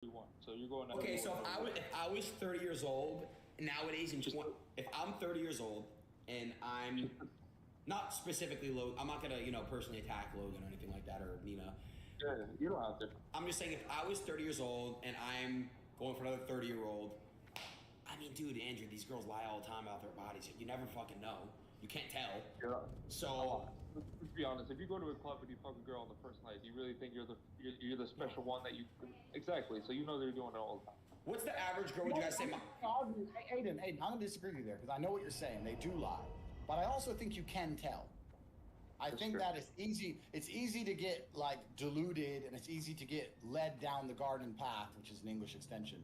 31. So you're going. Okay, so if I was 30 years old nowadays, if I'm 30 years old and I'm not specifically Logan, I'm not gonna personally attack Logan or anything like that or Nina. Yeah, you don't have to. I'm just saying if I was 30 years old and I'm going for another 30-year-old, I mean, dude, Andrew, these girls lie all the time about their bodies. You never fucking know. You can't tell. Yeah. So Let's be honest. If you go to a club and you fuck a girl on the first night, do you really think you're the special one that you exactly? So you know they're doing it all the time. what's the average girl? Would you guys say? Aiden, I'm going to disagree with you there because I know what you're saying. They do lie. But I also think you can tell. I think that it's easy. It's easy to get like deluded, and it's easy to get led down the garden path, which is an English expression.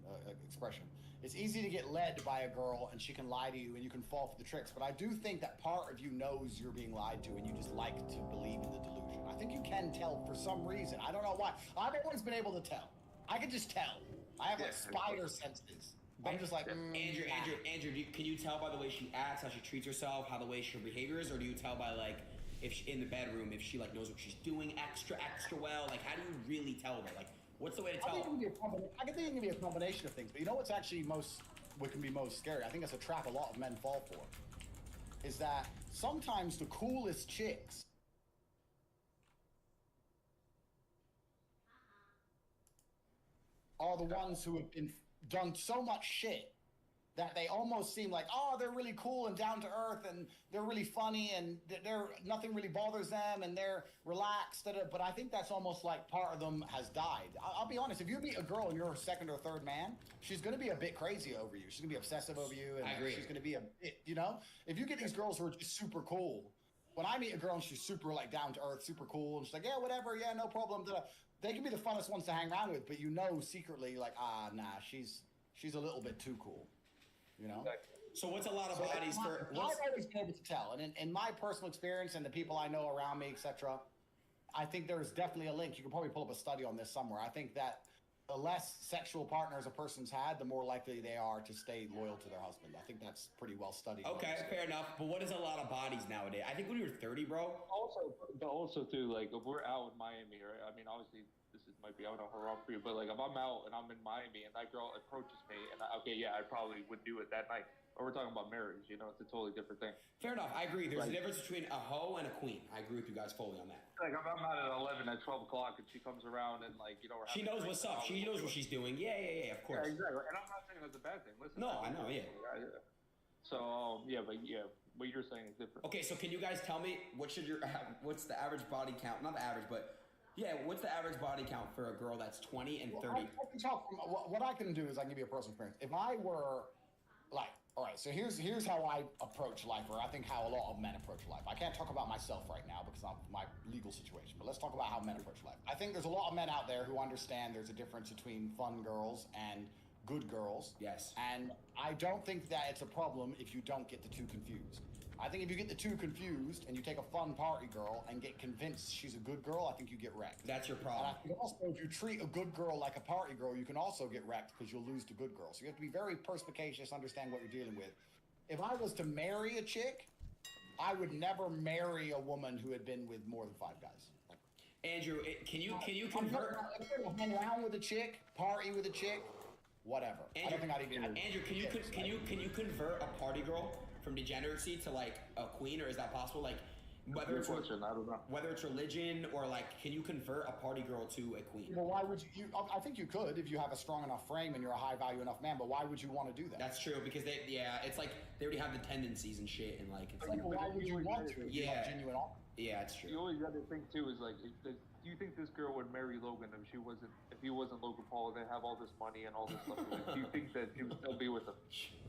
It's easy to get led by a girl, and she can lie to you, and you can fall for the tricks. But I do think that part of you knows you're being lied to, and you just like to believe in the delusion. I think you can tell for some reason. I don't know why. I've always been able to tell. I can just tell. I have like spider senses. I'm just like Andrew. Can you tell by the way she acts, how she treats herself, how the way her behavior is, or do you tell by like if she, in the bedroom, if she like knows what she's doing extra well? Like, how do you really tell her? Like, what's the way to tell? I think it can be a combination of things. But you know what's actually what can be most scary? I think it's a trap a lot of men fall for. Is that sometimes the coolest chicks are the ones who have been done so much shit that they almost seem like, oh, they're really cool and down to earth and they're really funny and nothing really bothers them and they're relaxed. But I think that's almost like part of them has died. I'll be honest, if you meet a girl and you're her second or third man, she's going to be a bit crazy over you. She's going to be obsessive over you. And I agree. She's going to be a bit, if you get these girls who are just super cool, when I meet a girl and she's super like down to earth, super cool, and she's like, yeah, whatever, yeah, no problem. They can be the funnest ones to hang around with, but secretly like, nah, she's a little bit too cool. So what's a lot of bodies for? I've always been able to tell, and in my personal experience and the people I know around me, etc., I think there's definitely a link. You can probably pull up a study on this somewhere. I think that the less sexual partners a person's had, the more likely they are to stay loyal to their husband. I think that's pretty well studied. Okay, fair enough. But what is a lot of bodies nowadays? I think when you were 30, bro. Also too, like if we're out in Miami, right? I mean, obviously might be out on her off for you, but like if I'm out and I'm in Miami and that girl approaches me and I probably would do it that night. Or we're talking about marriage, it's a totally different thing. Fair enough, I agree. There's a difference between a hoe and a queen. I agree with you guys fully on that. Like if I'm out at 11 at 12 o'clock and she comes around and like she knows what's up. She knows what she's doing. Yeah, of course. Yeah, exactly. And I'm not saying that's a bad thing. Listen. No, I know. Yeah. So what you're saying is different. Okay, so can you guys tell me what's the average body count? Not the average, but yeah, what's the average body count for a girl that's 20 and 30? I can talk from, what I can do is I can give you a personal experience. If I were like, all right, so here's how I approach life, or I think how a lot of men approach life. I can't talk about myself right now because of my legal situation, but let's talk about how men approach life. I think there's a lot of men out there who understand there's a difference between fun girls and good girls. Yes. And I don't think that it's a problem if you don't get the two confused. I think if you get the two confused and you take a fun party girl and get convinced she's a good girl, I think you get wrecked. That's your problem. And I think also if you treat a good girl like a party girl, you can also get wrecked because you'll lose to good girls. So you have to be very perspicacious, understand what you're dealing with. If I was to marry a chick, I would never marry a woman who had been with more than 5 guys. Andrew, can you convert? Hang around with a chick, party with a chick, whatever. Andrew, I don't think I'd even. Andrew, can you convert a party girl from degeneracy to like a queen, or is that possible? Like whether it's I don't know. Whether it's religion or like, can you convert a party girl to a queen? Well, why would you? I think you could if you have a strong enough frame and you're a high value enough man. But why would you want to do that? That's true because it's like they already have the tendencies and shit, and like it's like. Why would you want to? Yeah, genuine offer. Yeah, it's true. You always got to think too is like, do you think this girl would marry Logan if he wasn't Logan Paul and they have all this money and all this stuff? Like, do you think that he would still be with him?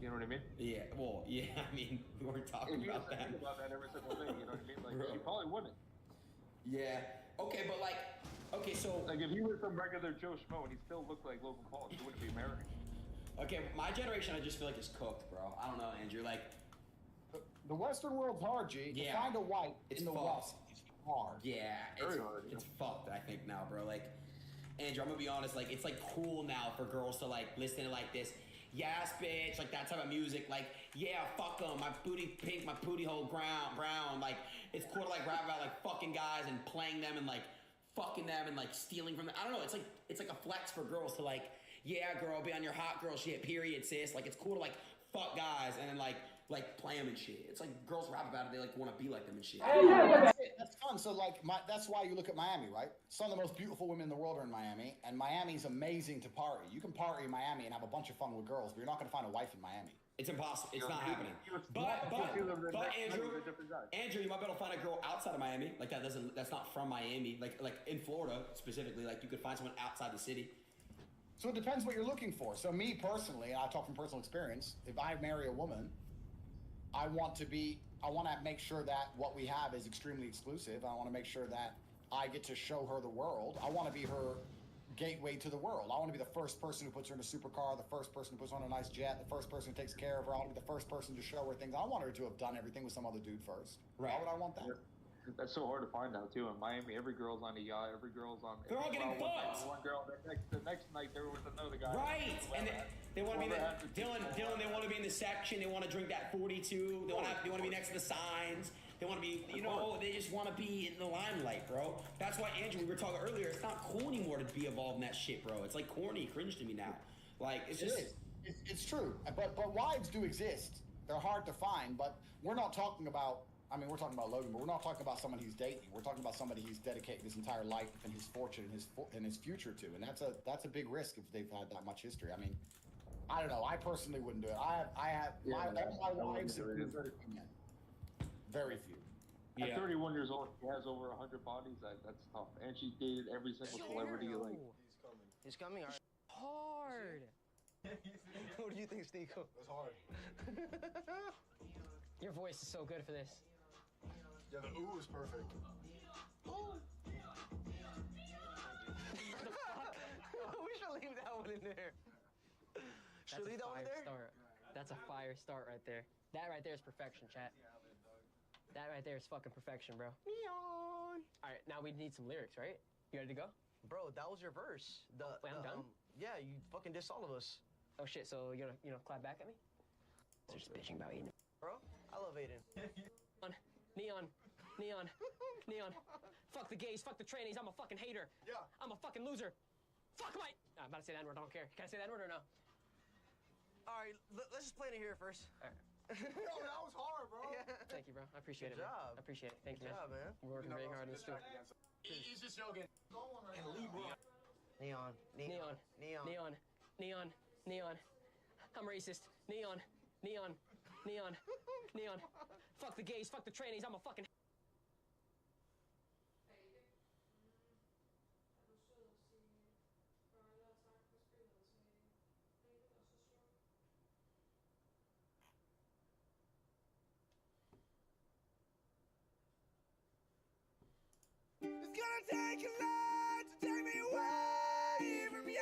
You know what I mean? Yeah. Well, yeah. I mean, we weren't talking about that. Think about that every single day. You know what I mean? Like, he probably wouldn't. Yeah. Okay, but like, so like if he was some regular Joe Schmo and he still looked like Logan Paul, he wouldn't be married. Okay, my generation, I just feel like is cooked, bro. I don't know, Andrew. Like. The Western world's hard, G. Yeah. To find a wife in the West is hard. Yeah, it's fucked, I think, now, bro. Like, Andrew, I'm gonna be honest, like, it's like cool now for girls to like listen to like this, yes, bitch, like that type of music, like, yeah, fuck them, my booty pink, my booty hole brown, like, it's cool to like rap about like fucking guys and playing them and like fucking them and like stealing from them. I don't know, it's like a flex for girls to like, yeah, girl, be on your hot girl shit, period, sis. Like, it's cool to, like, fuck guys and then, like play them and shit. It's like girls rap about it. They, like, want to be like them and shit. That's fun. So, like, that's why you look at Miami, right? Some of the most beautiful women in the world are in Miami, and Miami's amazing to party. You can party in Miami and have a bunch of fun with girls, but you're not going to find a wife in Miami. It's impossible. It's not happening. But Andrew, you might be able to find a girl outside of Miami, like that's not from Miami, like in Florida specifically. Like you could find someone outside the city. So it depends what you're looking for. So me personally, and I talk from personal experience, if I marry a woman, I want to make sure that what we have is extremely exclusive. I want to make sure that I get to show her the world. I want to be her gateway to the world. I want to be the first person who puts her in a supercar, the first person who puts her on a nice jet, the first person who takes care of her. I want to be the first person to show her things. I want her to have done everything with some other dude first. Right. Why would I want that? That's so hard to find out too. In Miami, every girl's on a yacht. Every girl's on. They're all getting fucked. One girl. The next night there was another guy. Right, and they want to be Dylan. They want to be in the section. They want to drink that 42. They want to be next to the signs. They want to be, they just want to be in the limelight, bro. That's why, Andrew, we were talking earlier. It's not cool anymore to be involved in that shit, bro. It's like corny, cringe to me now. Like it's just. It's true, but wives do exist. They're hard to find, but we're not talking about. I mean, we're talking about Logan, but we're not talking about someone he's dating. We're talking about somebody he's dedicated his entire life and his fortune and his future to, and that's a big risk if they've had that much history. I mean, I don't know. I personally wouldn't do it. All my wives have been very few. At 31 years old, she has over 100 bodies. That's tough, and she dated every single celebrity. Like, he's coming. Hard. What do you think, Steve? It's hard. Your voice is so good for this. Yeah, the ooh is perfect. We should leave that one in there. Should we leave that one there? Start. That's a fire start right there. That right there is perfection, chat. That right there is fucking perfection, bro. Neon. All right, now we need some lyrics, right? You ready to go? Bro, that was your verse. Wait, I'm done? Yeah, you fucking dissed all of us. Oh shit, so you're gonna clap back at me? They're just bitching about Aiden. Bro, I love Aiden. Neon. Fuck the gays, fuck the trannies, I'm a fucking hater. Yeah. I'm a fucking loser. Fuck my... I'm about to say that word, I don't care. Can I say that word or no? All right, let's just play it here first. All right. Yo, that was hard, bro. Yeah. Thank you, bro. I appreciate it, Good man. job. I appreciate it. Thank you, Good job, man. We're working very hard in the studio. He's just joking. Go on right Neon. I'm racist. Neon. Fuck the gays, fuck the trannies, I'm a fucking... It's gonna take a lot to take me away from you.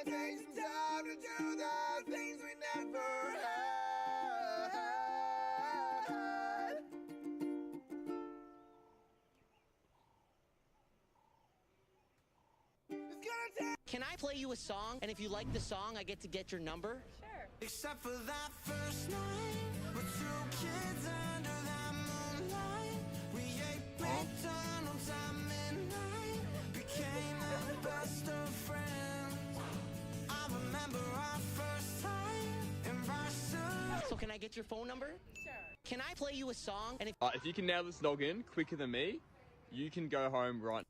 gonna take some time to do the things we never had. It's gonna take. Can I play you a song? And if you like the song, I get to get your number? Sure. Except for that first night, with two kids under that moonlight. We ate McDonald's at midnight, became the best of friends. I remember our first time in Barcelona. So can I get your phone number? Sure. Can I play you a song? And If you can nail this login quicker than me, you can go home right.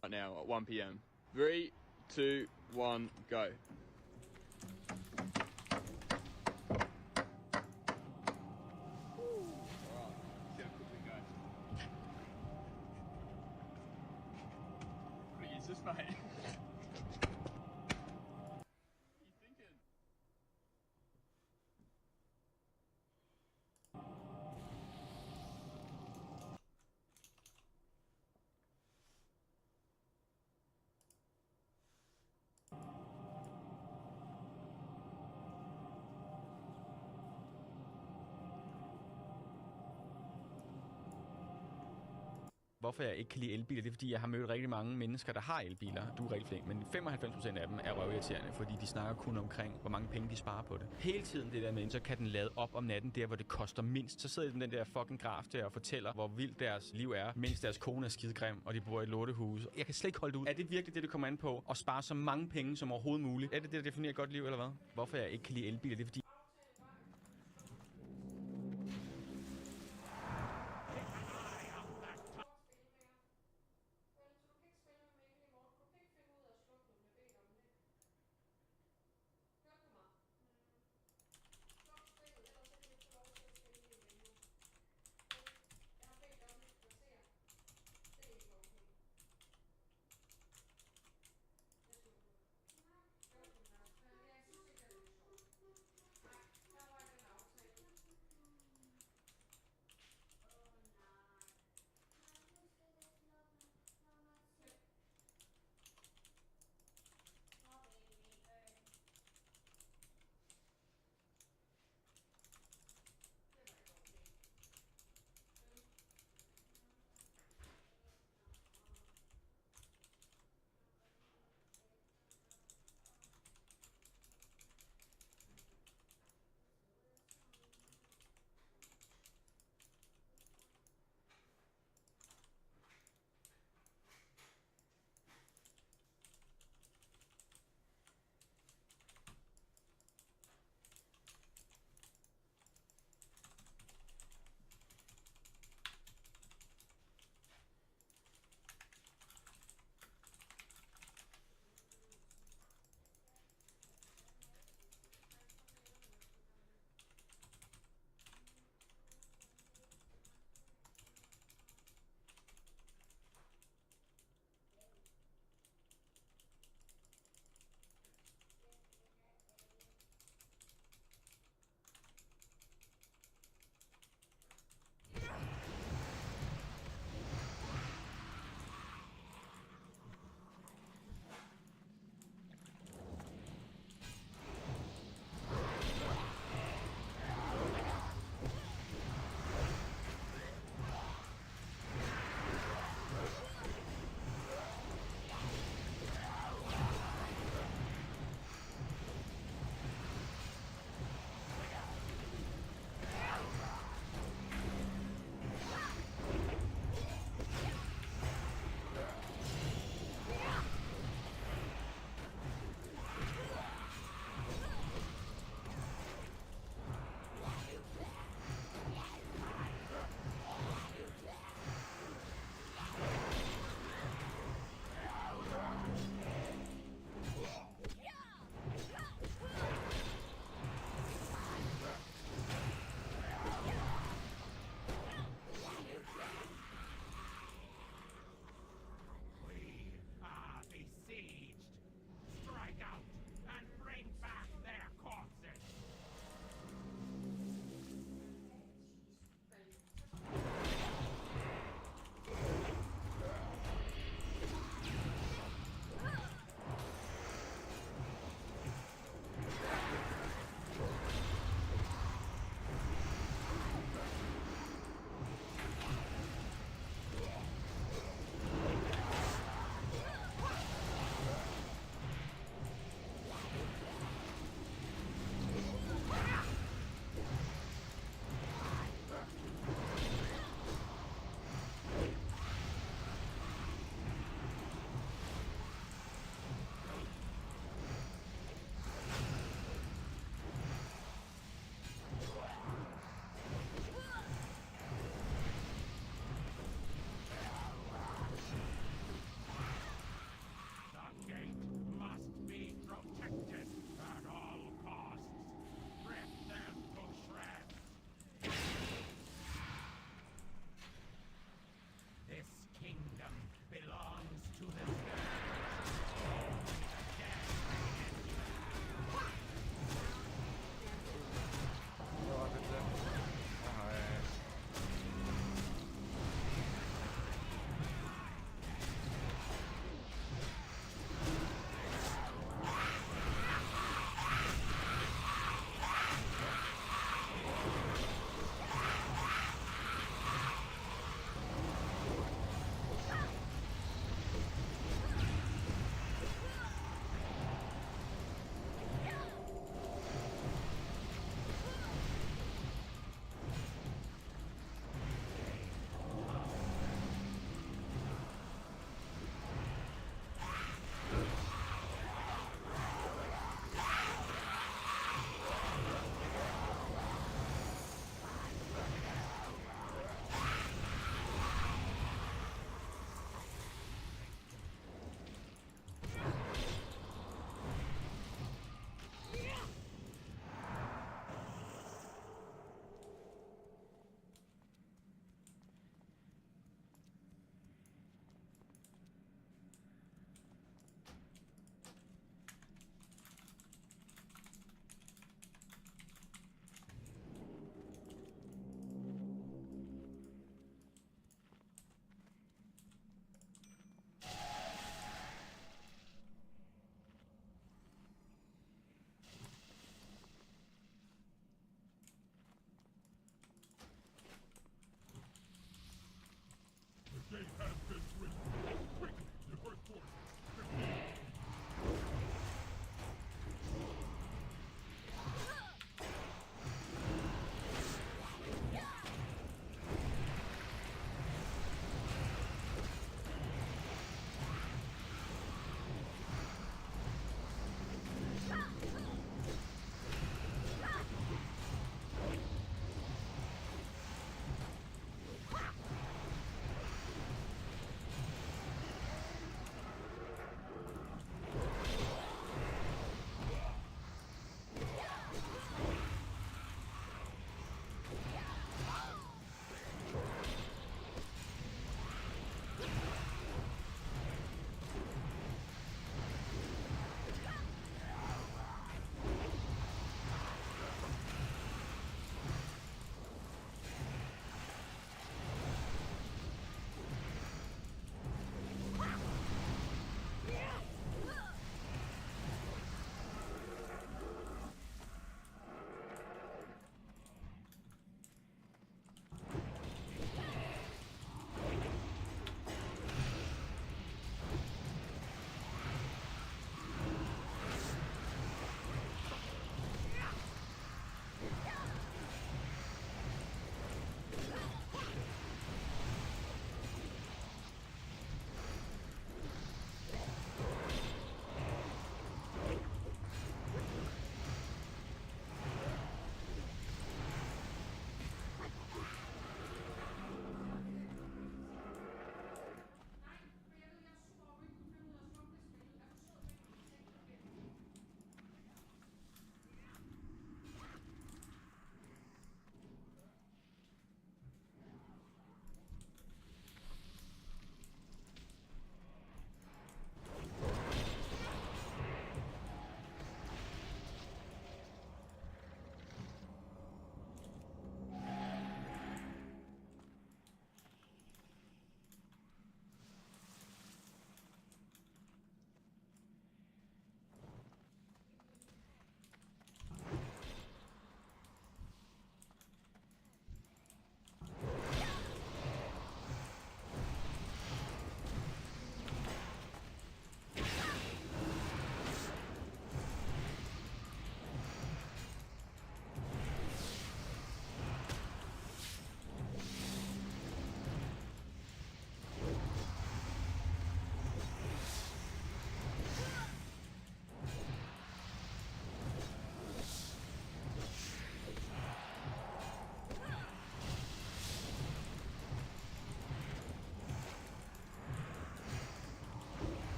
Right now at 1 p.m. 3, 2, 1, go. What is this, mate? Hvorfor jeg ikke kan lide elbiler, det er fordi, jeg har mødt rigtig mange mennesker, der har elbiler. Du er rigtig flink, men 95% af dem er røvirriterende, fordi de snakker kun omkring, hvor mange penge de sparer på det. Hele tiden det der med, så kan den lade op om natten, der hvor det koster mindst. Så sidder den der fucking graf der og fortæller, hvor vildt deres liv er, mens deres kone er skidegrim, og de bor i et lortehus. Jeg kan slet ikke holde det ud. Er det virkelig det kommer an på? At spare så mange penge som overhovedet muligt? Er det det, der definerer et godt liv, eller hvad? Hvorfor jeg ikke kan lide elbiler, det er fordi,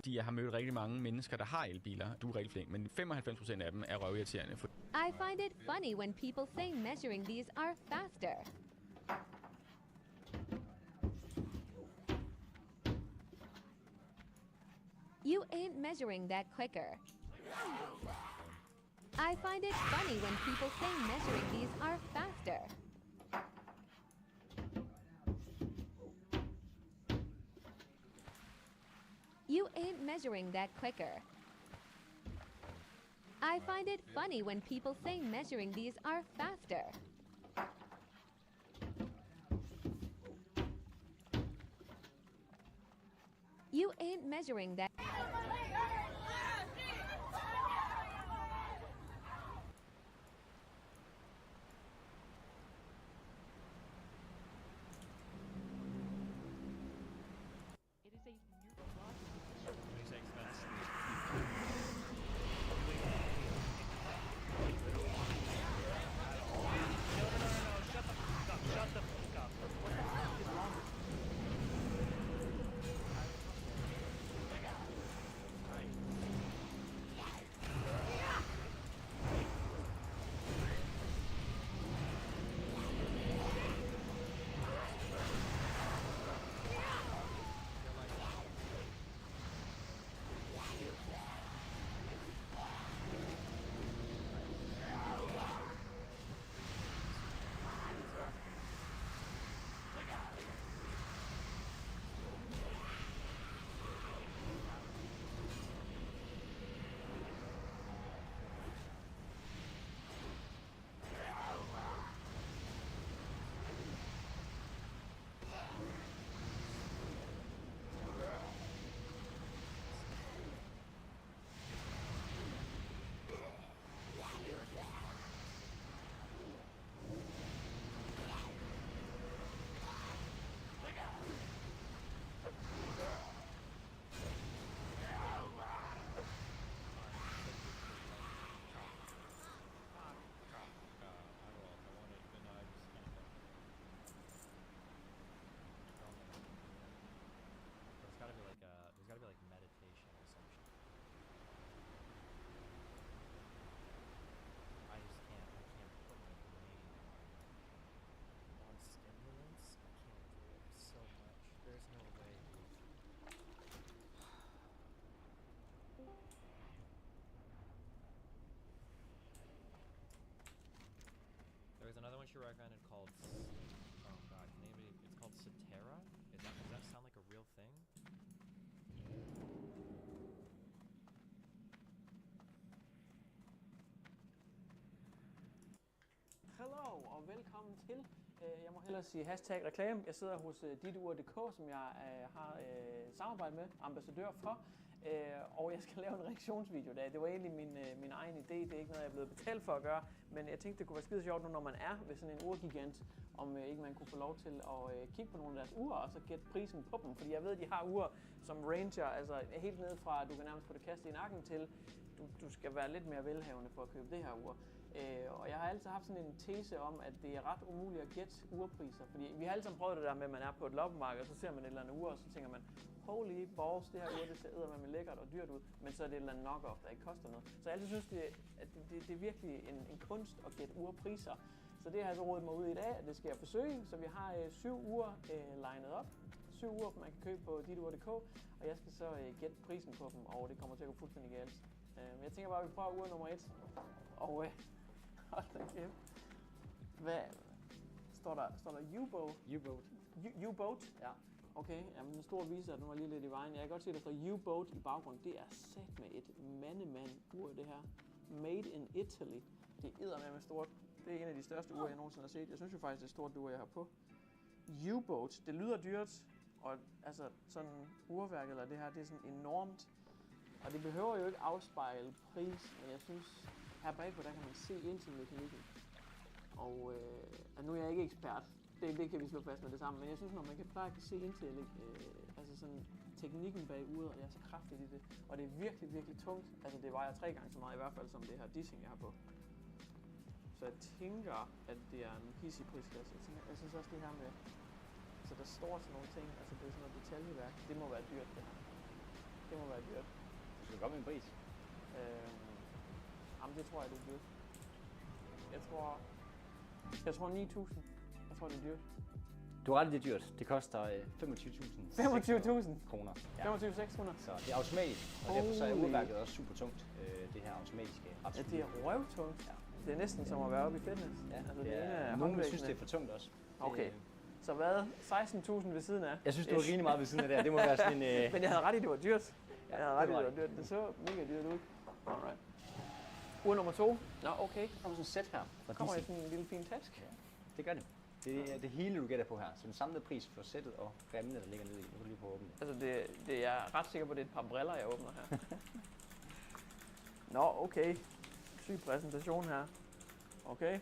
fordi jeg har mødt rigtig mange mennesker, der har elbiler. Du er rigtig flink, men 95% af dem er røvirriterende. I find it funny when people say measuring these are faster. You ain't measuring that quicker. I find it funny when people say measuring these are faster. You ain't measuring that quicker. I find it funny when people say measuring these are faster. You ain't measuring that. There's another one she recommended called, oh god, it's called Cetera? Does that sound like a real thing? Hello og velkommen til. Jeg må hellere sige hashtag reklame. Jeg sidder hos WotLK, som jeg har samarbejde med, ambassadør for. Og jeg skal lave en reaktionsvideo der. Det var egentlig min egen idé. Det er ikke noget, jeg er blevet betalt for at gøre. Men jeg tænkte, det kunne være skide sjovt nu, når man er ved sådan en urgigant, om ikke man kunne få lov til at kigge på nogle af deres ure, og så gætte prisen på dem. Fordi jeg ved, at de har ure som Ranger, altså helt ned fra, at du kan nærmest få det kastet i nakken til, du skal være lidt mere velhavende for at købe det her ur. Og jeg har altid haft sådan en tese om, at det er ret umuligt at gætte urpriser. Fordi vi har alle sammen prøvet det der med, at man er på et loppemarked, og så ser man et eller andet ur, og så tænker man, holy balls, det her ur, det ser eddermame lækkert og dyrt ud, men så er det et eller andet knock-off, der ikke koster noget. Så jeg altid synes, det er virkelig en kunst at gætte urpriser. Så det har jeg så rodet mig ud i dag, at det skal jeg forsøge. Så vi har 7 uger legnet op. 7 uger, man kan købe på WotLK, og jeg skal så gætte prisen på dem, og det kommer til at gå fuldstændig galt. Men jeg tænker bare, at vi prøver ur nummer 1. Og hold da kæft. Hvad? Står der U-boat? U-boat? Ja. Okay, jamen den store viser, at den var lige lidt i vejen. Jeg kan godt se, at der står U-boat i baggrunden. Det er sat med et mandemand-ur, det her. Made in Italy. Det er eddermame stort. Det er en af de største ure, jeg nogensinde har set. Jeg synes jo faktisk, det er stort ur, jeg har på. U-boat. Det lyder dyrt, og altså sådan urværket eller det her, det er sådan enormt. Og det behøver jo ikke afspejle pris, men jeg synes, her bagpå, der kan man se ind til mekanikken. Og nu er jeg ikke ekspert, det kan vi slå fast med det samme, men jeg synes, når man kan se ind til altså sådan teknikken bag uret, og det er så kraftigt i det, og det er virkelig, virkelig tungt. Altså det vejer 3 gange så meget i hvert fald, som det her dissing, jeg har på. Så jeg tænker, at det er en hissig prisklasse. Jeg synes også det her med, så der står sådan nogle ting, altså det er sådan noget detaljeværk, det må være dyrt det her. Det må være dyrt. Det kan godt være en pris. Jamen, det tror jeg, det er dyrt. Jeg tror 9.000. Jeg tror, det er dyrt. Du har ret, det er dyrt. Det koster 25.000 kroner. Ja. 25.600? Så det er automatisk, og derfor så er urværket også super tungt, det her automatiske absolut. Ja, det er røvtungt. Ja. Det er næsten som at være oppe i fitness. Ja, altså, det er nogen synes, det er for tungt også. Okay. Så hvad? 16.000 ved siden af? Jeg synes, det var rimelig meget ved siden af det. Det må være sådan en... Men jeg havde ret i, det var dyrt. Jeg havde ret i, det var dyrt. Det så mega dyrt ud. Alright. Ur nummer 2. Nå, okay. Der kommer sådan et sæt her. Der kommer i sådan en lille fin taske. Ja, det gør det. Det er det hele, du gætter på her. Så den samlede pris for sættet og remmene, der ligger nede i. Nu kan du lige på at åbne det. Altså, det er ret sikker på, at det er et par briller, jeg åbner her. Nå, okay. Syg præsentation her. Okay.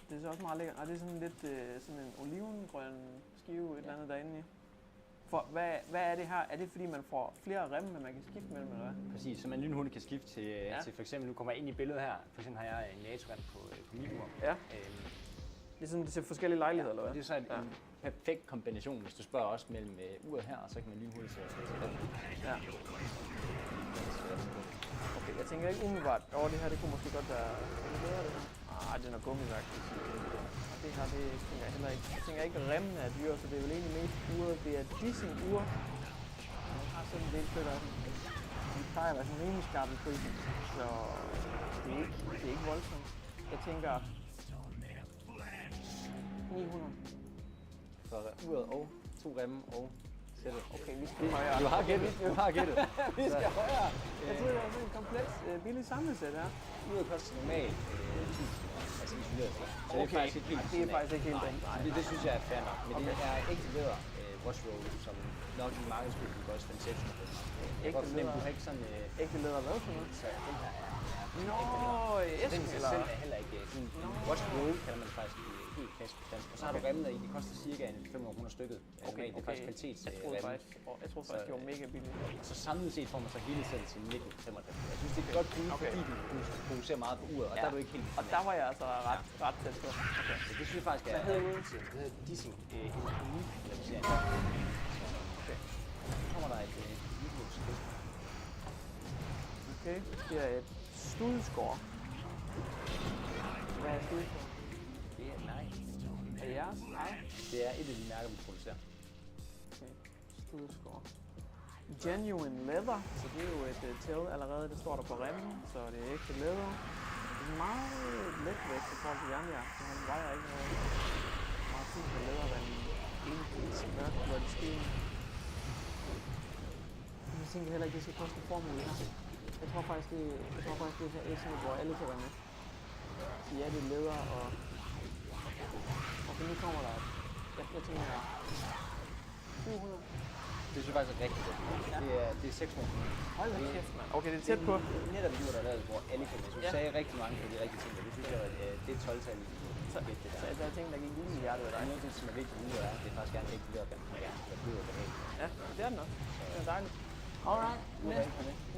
Det er så også meget lækkert. Og det er sådan lidt sådan en olivengrøn skive, et eller andet derinde i. For hvad er det her? Er det fordi, man får flere remme, man kan skifte mellem, eller hvad? Præcis, så man lynhurtigt kan skifte til for eksempel, nu kommer jeg ind i billedet her. For eksempel har jeg en NATO-rem på min ur. Ja. Det er sådan til forskellige lejligheder, eller hvad? Det er så en perfekt kombination, hvis du spørger også mellem uret her, og så kan man lynhurtigt sætte til den. Ja. Okay, jeg tænker ikke umiddelbart, det her det kunne måske godt være lidt bedre, det her. Det er noget gummiværk. Og det her, det tænker jeg heller ikke. Jeg tænker ikke, at remmen er dyr, så det er vel egentlig mest uret. Det er disse ure. Jeg har sådan en del stykker af dem. De plejer at være sådan rimelig skarpe i prisen, så det er ikke voldsomt. Jeg tænker 900. For uret og 2 remme og sættet. Okay, vi skal højere. Du har gættet. Du har gættet. Vi skal højere. Jeg tror, det er sådan en komplet billig samlesæt her. Uret koster normalt 1000, altså isoleret. Så det er faktisk ikke helt det er faktisk ikke helt dumt. Det synes jeg er fair nok. Men det er ægte læder wash roll, som nok i markedsføring kan koste 500-600. Ægte læder? Du har ikke sådan... Ægte læder hvad for noget? Så den her er æsken eller? Den er heller ikke... Wash roll kalder man det faktisk helt klassisk på dansk. Og så har du remmen der i, det koster cirka 500 kroner stykket. Okay. Det er faktisk kvalitets Jeg troede faktisk, det var mega billigt. Og så samlet set får man så hele sættet til 1965. Jeg synes, det er godt bud, fordi du fokuserer meget på uret, og der er du ikke helt... Og der var jeg altså ret tæt på. Okay. Så det synes jeg faktisk er... Hvad hedder det? Det hedder dissing. En unik lancering. Okay. Så kommer der et videoskridt. Okay, det er et studskår. Hvad er studskår? Det er Er det jeres? Nej. Det er et af de mærker, vi producerer. Okay, studskår. Genuine leather, så det er jo et tæl allerede, det står der på remmen, så det er ægte læder. Det er meget letvægt i forhold til jernjern, så han vejer ikke noget. Meget fint med læder, der er en pils mørk blot i skeen. Jeg tænker heller ikke, det skal koste en formue her. Jeg tror faktisk, det er sådan, hvor alle kan være med. Så ja, det er læder og nu kommer der jeg tænker 700. Det synes jeg faktisk er rigtig godt. Det er 600. Hold da kæft, mand. Okay, det er tæt på. Netop lige, hvor der er lavet, hvor alle kan med. Så du sagde rigtig mange af de rigtige ting, og det synes jeg, at det er 12-tal i det der. Så der er ting, der gik lige i hjertet af dig. Noget, som er vigtigt ude er, det er faktisk gerne rigtig lært, at man gerne vil blive af. Ja, det er den også. Det er dejligt. Alright,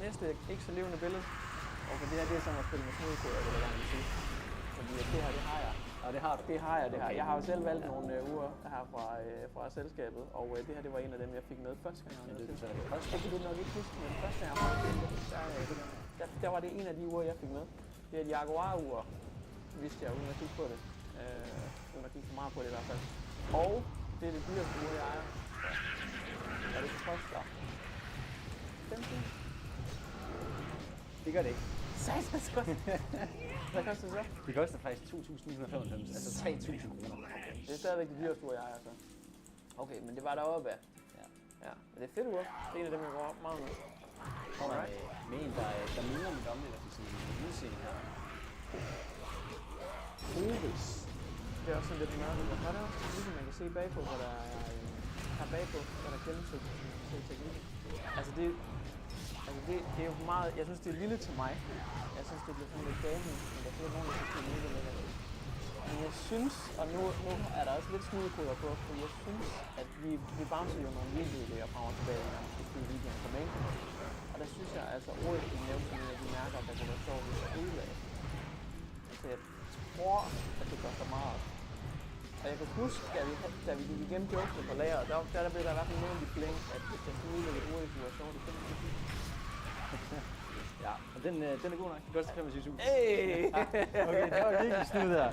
næste ikke så levende billede. Okay, det her det er som at spille med snedkoder, vil jeg gerne sige. Fordi det her, det har jeg. Og det har du? Det har jeg, det her. Jeg har jo selv valgt nogle uger her fra selskabet, og det her, det var en af dem, jeg fik med første gang. Jeg kan nok ikke huske, men første gang, der var det en af de uger, jeg fik med. Det er et Jaguar-ur, vidste jeg, uden at kigge på det. Uden at kigge for meget på det i hvert fald. Og det er det dyreste ur, jeg ejer. Og det koster 15. Det gør det ikke. Satans godt. Hvad koster det så? Det koster faktisk 2.995, altså 3.000 kroner. Okay. Det er stadigvæk det dyreste ur, jeg ejer, så. Okay, men det var deroppe af. Ja. Men det er fedt ur. Det er en af dem, jeg går meget med. Kommer med en, der minder lidt om det, der fik sådan en udseende her. Ovis. Det er også sådan lidt mørkt. Hvad er det? Ligesom man kan se bagpå, hvor der er her bagpå, hvor der er gennemsøgt teknikken. Altså det er jo for meget, jeg synes det er lille til mig. Jeg synes det bliver sådan lidt gamen, men der er nogen, der synes det er lille lækkert. Men jeg synes, og nu er der også lidt snudekoder på, for jeg synes, at vi bouncer jo nogle videoer frem og tilbage, når vi skal spille videoen på mængden. Og der synes jeg altså, ordet kan nævne som en af de mærker, der kunne være sjovt, hvis jeg udlagde. Altså jeg tror, at det koster meget. Og jeg kan huske, da vi gik igennem jokene på lager, der blev der i hvert fald nævnt i flæng, at hvis der skulle udlægge et ord i situation, det kunne man. Ja, og den er god nok. Det koster 25.000. Hey! Okay, det var virkelig snyd der.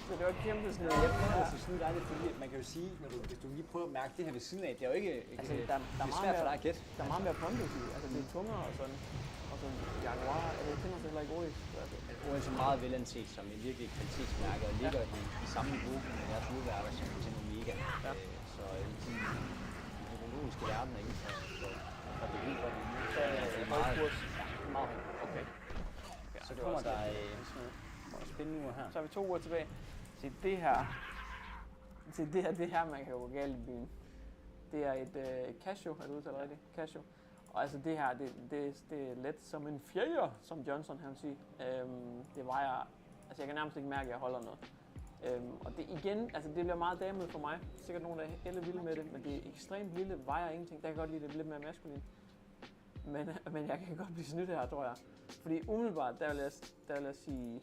Så det var kæmpe snyd. Jeg prøver at snyd dig lidt, fordi man kan jo sige, hvis du lige prøver at mærke det her ved siden af, det er jo ikke Altså, det er svært for dig at gætte. Der er meget mere pondus i. Altså, det er tungere og sådan. Og sådan Jaguar, jeg kender det heller ikke ordet. Odense er meget velanset som en virkelig kvalitetsmærke, og ligger i samme niveau med deres udværker som til Omega. Ja. Så i den teknologiske verden er ikke så det helt godt. Så er det meget kurs. Meget okay. Så kommer der spændende uger her. Så har vi 2 uger tilbage. Se det her, man kan jo gå galt i byen. Det er et Casio, er det udtalt rigtigt? Casio. Og altså det her, det er let som en fjerde, som Johnson han siger. Det vejer, altså jeg kan nærmest ikke mærke, at jeg holder noget. Og det igen, altså det bliver meget damet for mig. Sikkert nogen, der er helt vilde med det, men det er ekstremt lille, vejer ingenting. Der kan godt lide det lidt mere maskulin. Men jeg kan godt blive snydt her, tror jeg. Fordi umiddelbart, der vil jeg sige,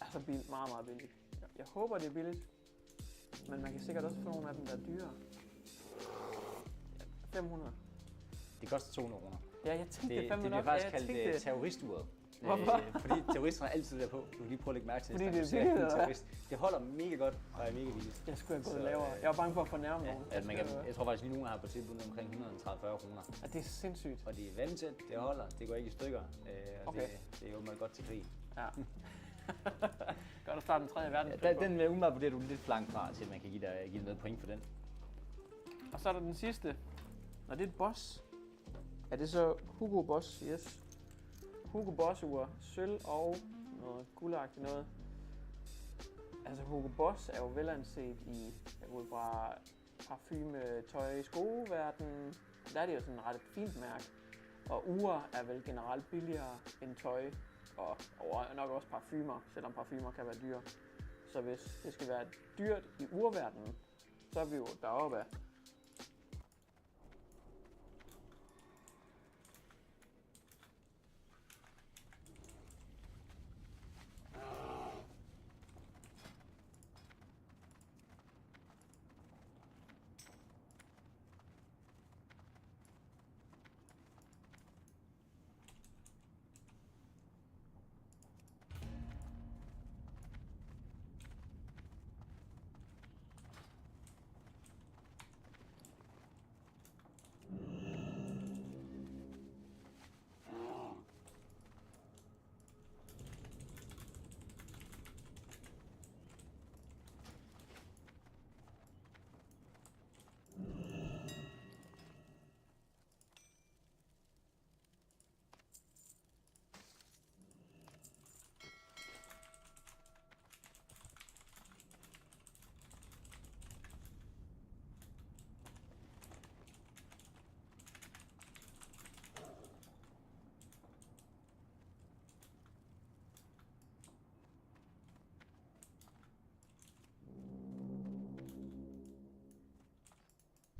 altså meget, meget billigt. Jeg håber, det er billigt, men man kan sikkert også få nogle af dem, der er dyrere. 500. Det koster 200 kroner. Ja, jeg tænkte det 500. Det bliver faktisk kaldt terroristuret. Hvorfor? Fordi terrorister har altid der på. Du kan lige prøve at lægge mærke til Fordi det. Det er billigt, det holder mega godt og er mega billigt. Jeg skulle have gået lavere. Jeg var bange for at fornærme nogen. Jeg tror faktisk lige nogen har på tilbud omkring 130-40 kroner. Ja, det er sindssygt. Og det er vandtæt, det holder, det går ikke i stykker. Okay. Det er jo meget godt til krig. Ja. Godt at starte den 3. verdenskrig. Ja, den umiddelbart vurderer du lidt flank fra, til at man kan give dig noget point for den. Og så er der den sidste. Når det er et boss. Er det så Hugo Boss? Yes. Hugo Boss ur. Sølv og noget guldagtigt noget. Altså Hugo Boss er jo velanset i, jeg går ud fra parfume, tøj, skoverden. Der er det jo sådan et ret fint mærke. Og ure er vel generelt billigere end tøj. Og nok også parfumer, selvom parfumer kan være dyre. Så hvis det skal være dyrt i urverdenen, så er vi jo deroppe af.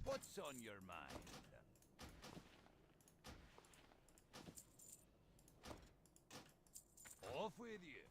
What's on your mind? Off with you.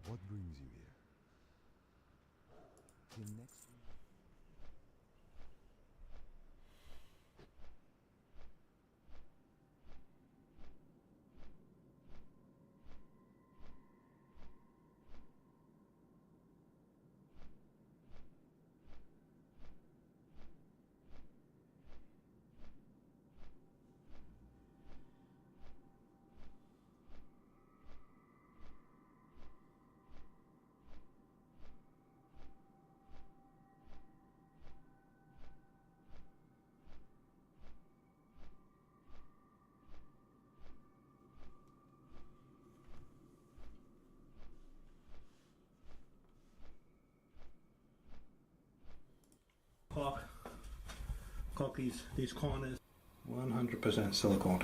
What brings you here? Till next week. Caulk these corners 100% silicone.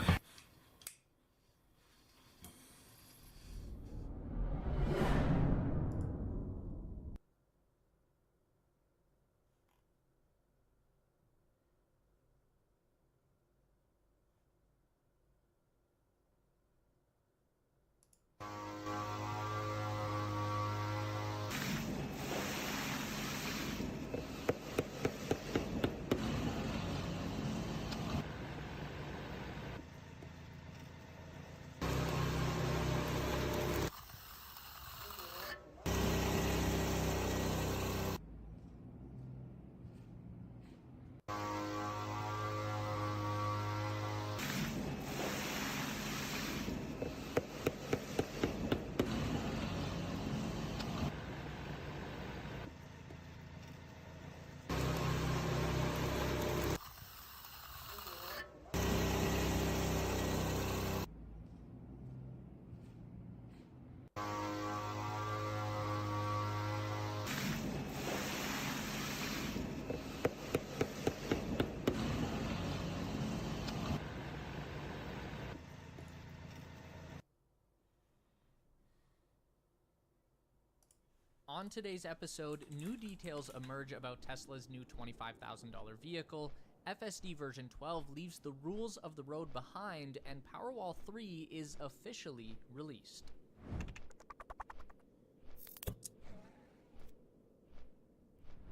On today's episode, new details emerge about Tesla's new $25,000 vehicle, FSD version 12 leaves the rules of the road behind, and Powerwall 3 is officially released.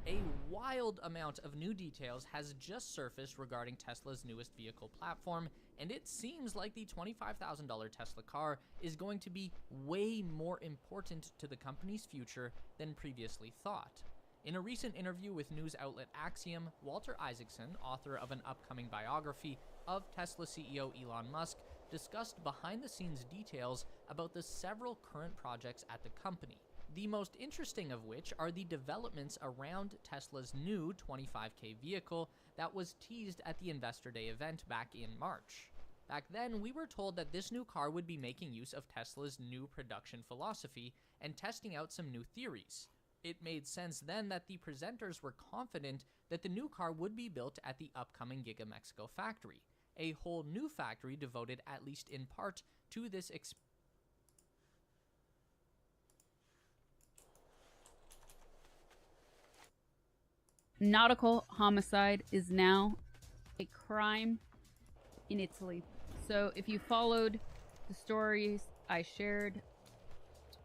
A wild amount of new details has just surfaced regarding Tesla's newest vehicle platform, and it seems like the $25,000 Tesla car is going to be way more important to the company's future than previously thought. In a recent interview with news outlet Axiom, Walter Isaacson, author of an upcoming biography of Tesla CEO Elon Musk, discussed behind-the-scenes details about the several current projects at the company. The most interesting of which are the developments around Tesla's new 25K vehicle that was teased at the Investor Day event back in March. Back then, we were told that this new car would be making use of Tesla's new production philosophy and testing out some new theories. It made sense then that the presenters were confident that the new car would be built at the upcoming Giga Mexico factory, a whole new factory devoted at least in part to this Nautical homicide is now a crime in Italy. So if you followed the stories I shared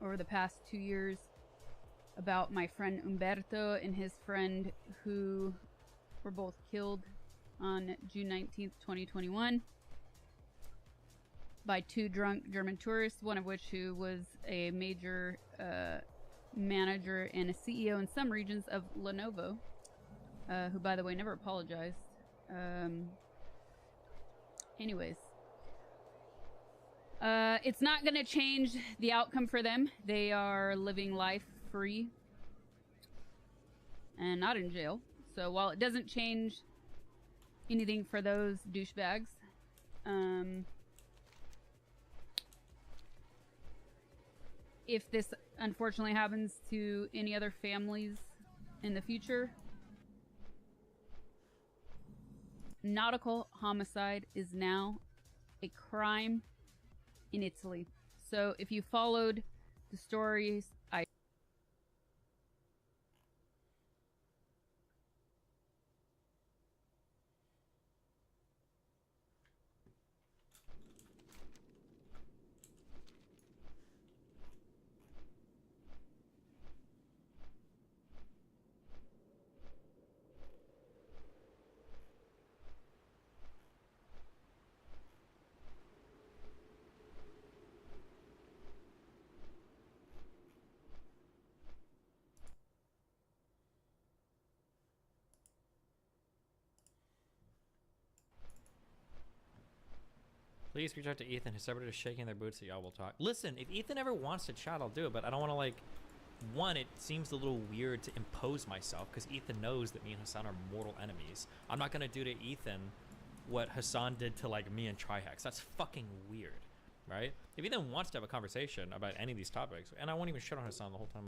over the past 2 years about my friend Umberto and his friend who were both killed on June 19th, 2021 by two drunk German tourists, one of which who was a major manager and a CEO in some regions of Lenovo, who, by the way, never apologized. Anyways. It's not going to change the outcome for them. They are living life free and not in jail. So while it doesn't change anything for those douchebags, if this unfortunately happens to any other families in the future, nautical homicide is now a crime in Italy. So if you followed the stories I Please reach out to Ethan. His server is shaking their boots at y'all will talk. Listen, if Ethan ever wants to chat, I'll do it, but I don't want to, like, one, it seems a little weird to impose myself because Ethan knows that me and Hassan are mortal enemies. I'm not going to do to Ethan what Hassan did to, like, me and Trihex. That's fucking weird, right? If Ethan wants to have a conversation about any of these topics, and I won't even shit on Hassan the whole time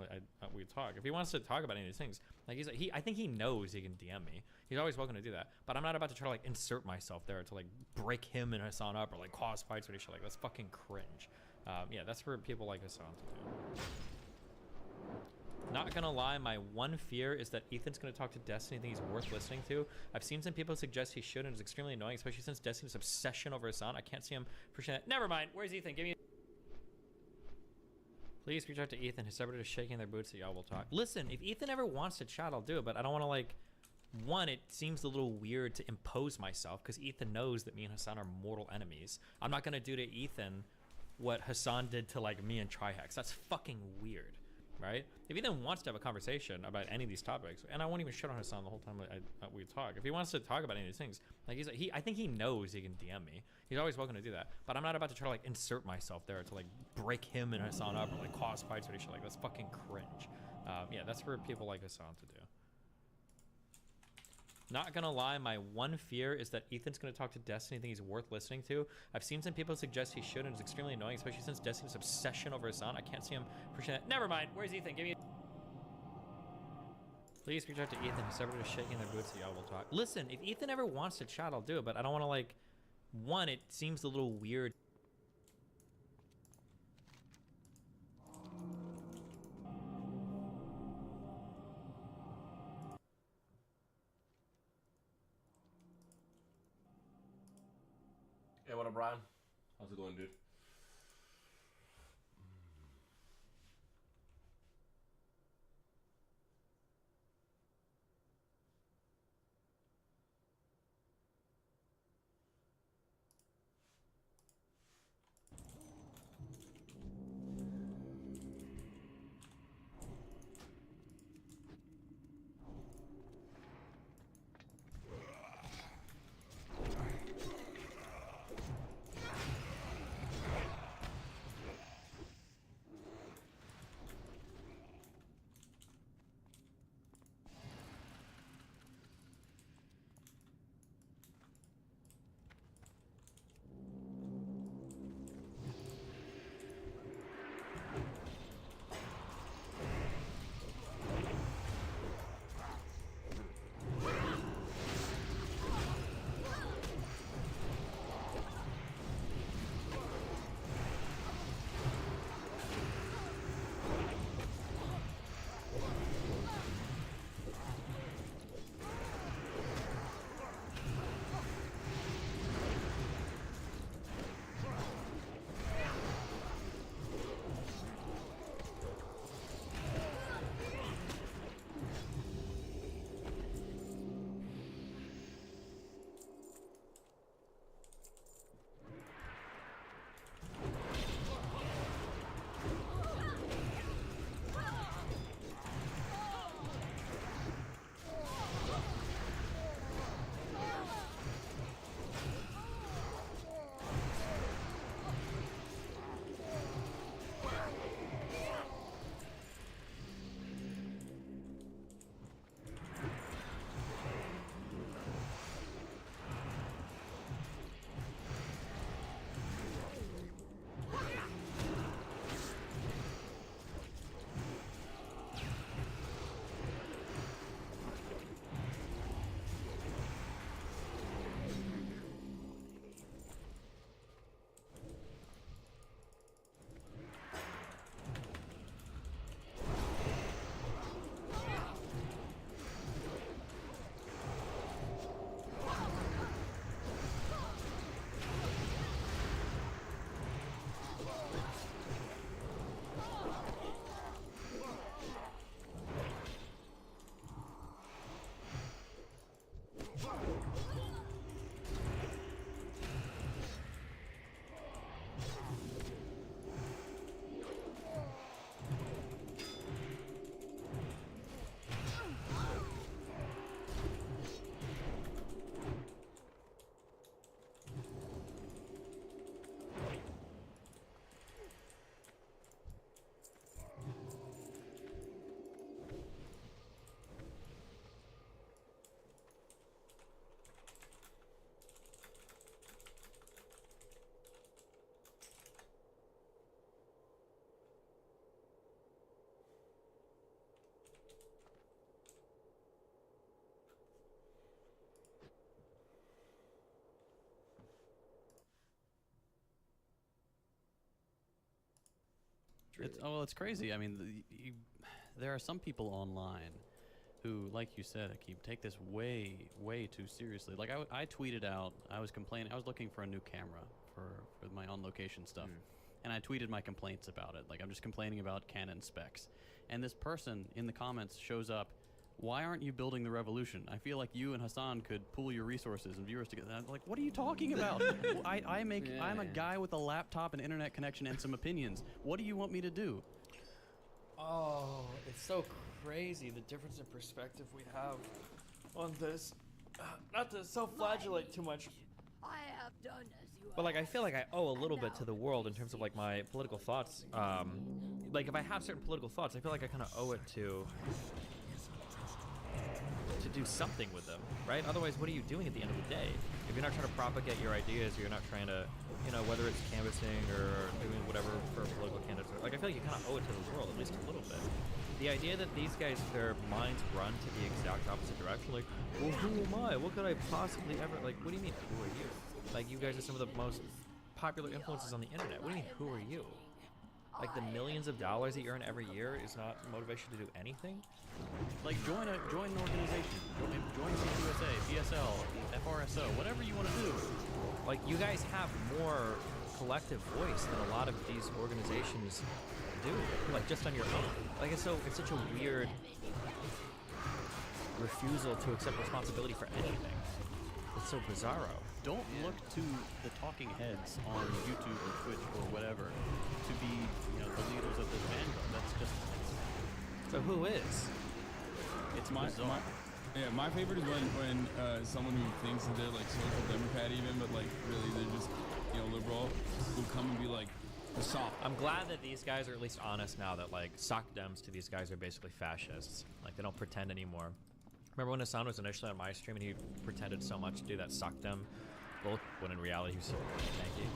we talk. If he wants to talk about any of these things, like, I think he knows he can DM me. He's always welcome to do that. But I'm not about to try to, like, insert myself there to, like, break him and Hassan up or, like, cause fights or any shit like that. That's fucking cringe. Yeah, that's for people like Hassan to do. Not gonna lie, my one fear is that Ethan's gonna talk to Destiny and think he's worth listening to. I've seen some people suggest he should, and it's extremely annoying, especially since Destiny's obsession over Hassan. I can't see him pushing that. Never mind. Where's Ethan? Give me. Please reach out to Ethan. His server is shaking their boots at y'all will talk. Listen, if Ethan ever wants to chat, I'll do it, but I don't want to, like, one, it seems a little weird to impose myself because Ethan knows that me and Hassan are mortal enemies. I'm not gonna do to Ethan what Hassan did to, like, me and Trihex. That's fucking weird, right? If Ethan wants to have a conversation about any of these topics, and I won't even shit on Hassan the whole time we talk. If he wants to talk about any of these things, like, I think he knows he can DM me. He's always welcome to do that. But I'm not about to try to, like, insert myself there to, like, break him and Hassan up or, like, cause fights or any shit like that. That's fucking cringe. Yeah, that's for people like Hassan to do. Not gonna lie, my one fear is that Ethan's gonna talk to Destiny and think he's worth listening to. I've seen some people suggest he should, and it's extremely annoying, especially since Destiny's obsession over Hassan. I can't see him pushing that. Never mind. Where's Ethan? Give me. Please reach out to Ethan. His server is shaking their boots at y'all will talk. Listen, if Ethan ever wants to chat, I'll do it, but I don't want to, like, one, it seems a little weird. Hey, what up, Brian? How's it going, dude? It's crazy. I mean, there are some people online who, like you said, Akeem, take this way too seriously. Like I tweeted out, I was complaining, I was looking for a new camera for my on location stuff, and I tweeted my complaints about it. Like I'm just complaining about Canon specs, and this person in the comments shows up. Why aren't you building the Revolution? I feel like you and Hassan could pool your resources and viewers together. I'm like, what are you talking about? I'm a guy with a laptop and internet connection and some opinions. What do you want me to do? Oh, it's so crazy the difference in perspective we have on this. Not to self-flagellate too much. I have done as you But like, I feel like I owe a little bit to the world in terms of like my political thoughts. Like if I have certain political thoughts, I feel like I kind of owe it to do something with them, right? Otherwise, what are you doing at the end of the day? If you're not trying to propagate your ideas, or you're not trying to, you know, whether it's canvassing or doing whatever for political candidates, like I feel like you kind of owe it to the world, at least a little bit. The idea that these guys, their minds run to the exact opposite direction, like, well, who am I? What could I possibly ever, like, what do you mean, who are you? Like, you guys are some of the most popular influences on the internet. What do you mean, who are you? Like, the millions of dollars that you earn every year is not motivation to do anything? Like, join an organization. Join CUSA, PSL, FRSO, whatever you want to do. Like, you guys have more collective voice than a lot of these organizations do. Like, just on your own. Like, it's such a weird refusal to accept responsibility for anything. It's so bizarro. Don't look to the talking heads on YouTube or Twitch or whatever to be, you know, the leaders of this vanguard. That's just. So who is? It's my favorite is when someone who thinks that they're like social democrat even, but like really they're just, you know, liberal, will come and be like the soft. I'm glad that these guys are at least honest now that like sock dems to these guys are basically fascists. Like they don't pretend anymore. Remember when Hassan was initially on my stream and he pretended so much to do that sock dem both when in reality he was so tanky.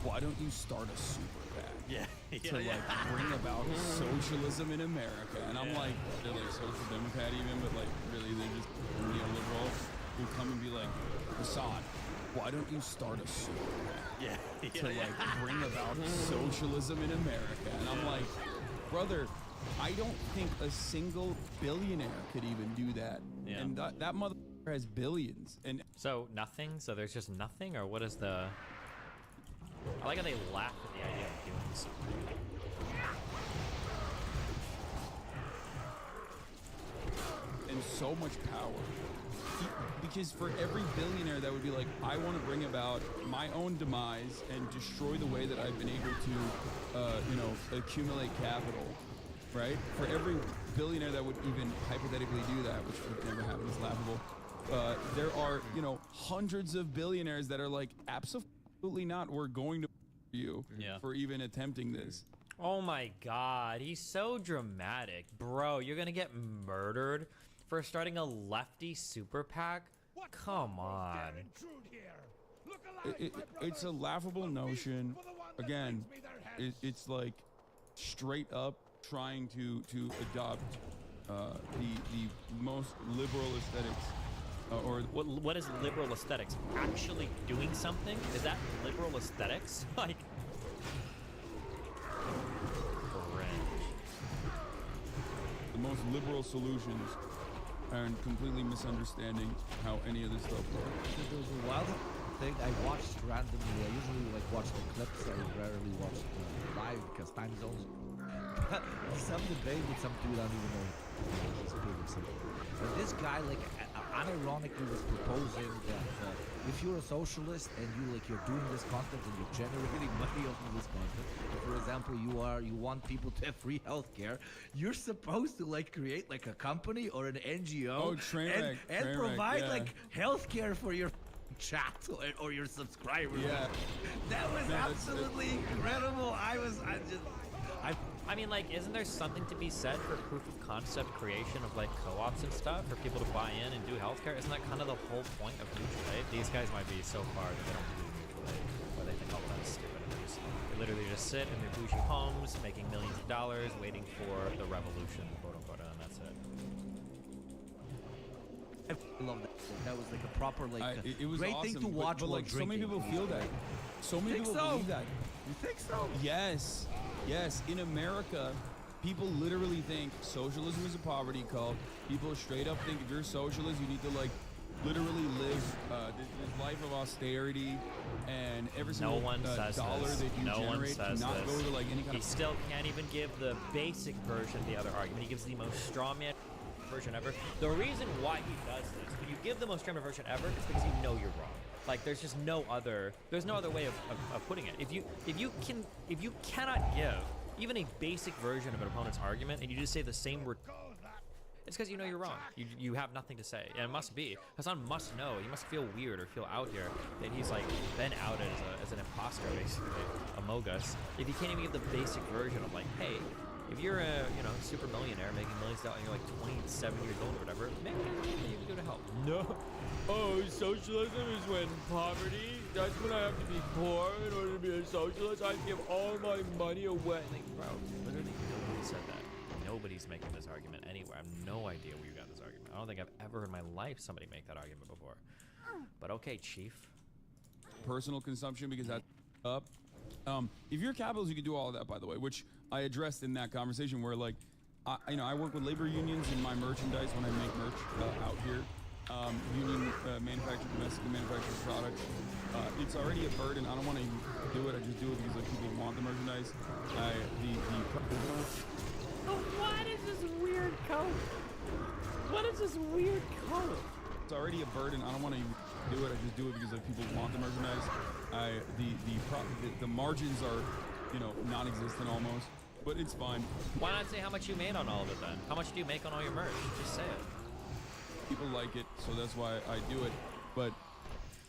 Why don't you start a super PAC? Yeah. To like bring about socialism in America. And I'm like, they're like social democrat even, but like really they're just neoliberal who come and be like, Assad, why don't you start a super PAC? To like bring about socialism in America. And I'm like, brother, I don't think a single billionaire could even do that. Yeah. And that motherfucker has billions. And so nothing? So there's just nothing? Or what is the... I like how they laugh at the idea of doing something. And so much power. Because for every billionaire that would be like, I want to bring about my own demise and destroy the way that I've been able to, you know, accumulate capital, right? For every billionaire that would even hypothetically do that, which would never happen, it's laughable. There are, you know, hundreds of billionaires that are like, absolutely not. We're going to you for even attempting this. Oh my God, he's so dramatic, bro. You're gonna get murdered for starting a lefty super PAC? Come on. It's a laughable notion. Again, it's like straight up trying to adopt the most liberal aesthetics. Or what is liberal aesthetics? Actually doing something? Is that liberal aesthetics? Like, the most liberal solutions and completely misunderstanding how any of this stuff works. The wild thing I watched randomly. I usually like watch the clips. I rarely watch live because time zones. Some debate with some dude I don't even know his opinions. But this guy like unironically was proposing that if you're a socialist and you're doing this content and you're generating money off of this content, for example, you want people to have free healthcare, you're supposed to like create like a company or an NGO and provide like healthcare for your chat or your subscribers. Yeah, that was absolutely incredible. I mean, like, isn't there something to be said for proof of concept creation of like co-ops and stuff for people to buy in and do healthcare? Isn't that kind of the whole point of mutual aid? These guys might be so far that they don't do mutual aid, or they think, oh, that's stupid. And they literally just sit in their bougie homes, making millions of dollars, waiting for the revolution, quote unquote, and that's it. I love that. That was like a proper it was great awesome, thing to watch but while like so many drinking. people feel that. So many people believe that. You think so? Yes. Yes, in America, people literally think socialism is a poverty cult. People straight up think if you're socialist, you need to like literally live this life of austerity, and every single dollar that you generate cannot go to like any kind He of. still can't even give the basic version of the other argument. He gives the most strawman version ever. The reason why he does this, when you give the most strawman version ever, it's because you know you're wrong. Like there's just no other way of putting it. If you cannot give even a basic version of an opponent's argument and you just say the same word, it's because you know you're wrong. You have nothing to say. And it must be. Hassan must know. He must feel weird or feel out here that he's like been outed as an imposter basically among us. If you can't even give the basic version of like, hey, if you're a super millionaire making millions of dollars and you're like 27 years old or whatever, maybe you can go to help. No. Oh, socialism is when poverty. That's when I have to be poor in order to be a socialist. I give all my money away. Like, bro, literally nobody said that. Nobody's making this argument anywhere. I have no idea where you got this argument. I don't think I've ever in my life somebody make that argument before. But okay, Chief. Personal consumption, because that's up. If you're a capitalist, you can do all of that, by the way, which I addressed in that conversation where like, I work with labor unions in my merchandise when I make merch out here. Union manufactured, domestically manufactured products. It's already a burden. I don't want to do it. I just do it because like people want the merchandise. What is this weird code? What is this weird code? It's already a burden. I don't want to do it. I just do it because like people want the merchandise. The margins are, non-existent almost, but it's fine. Why not say how much you made on all of it then? How much do you make on all your merch? Just say it. People like it, so that's why I do it. But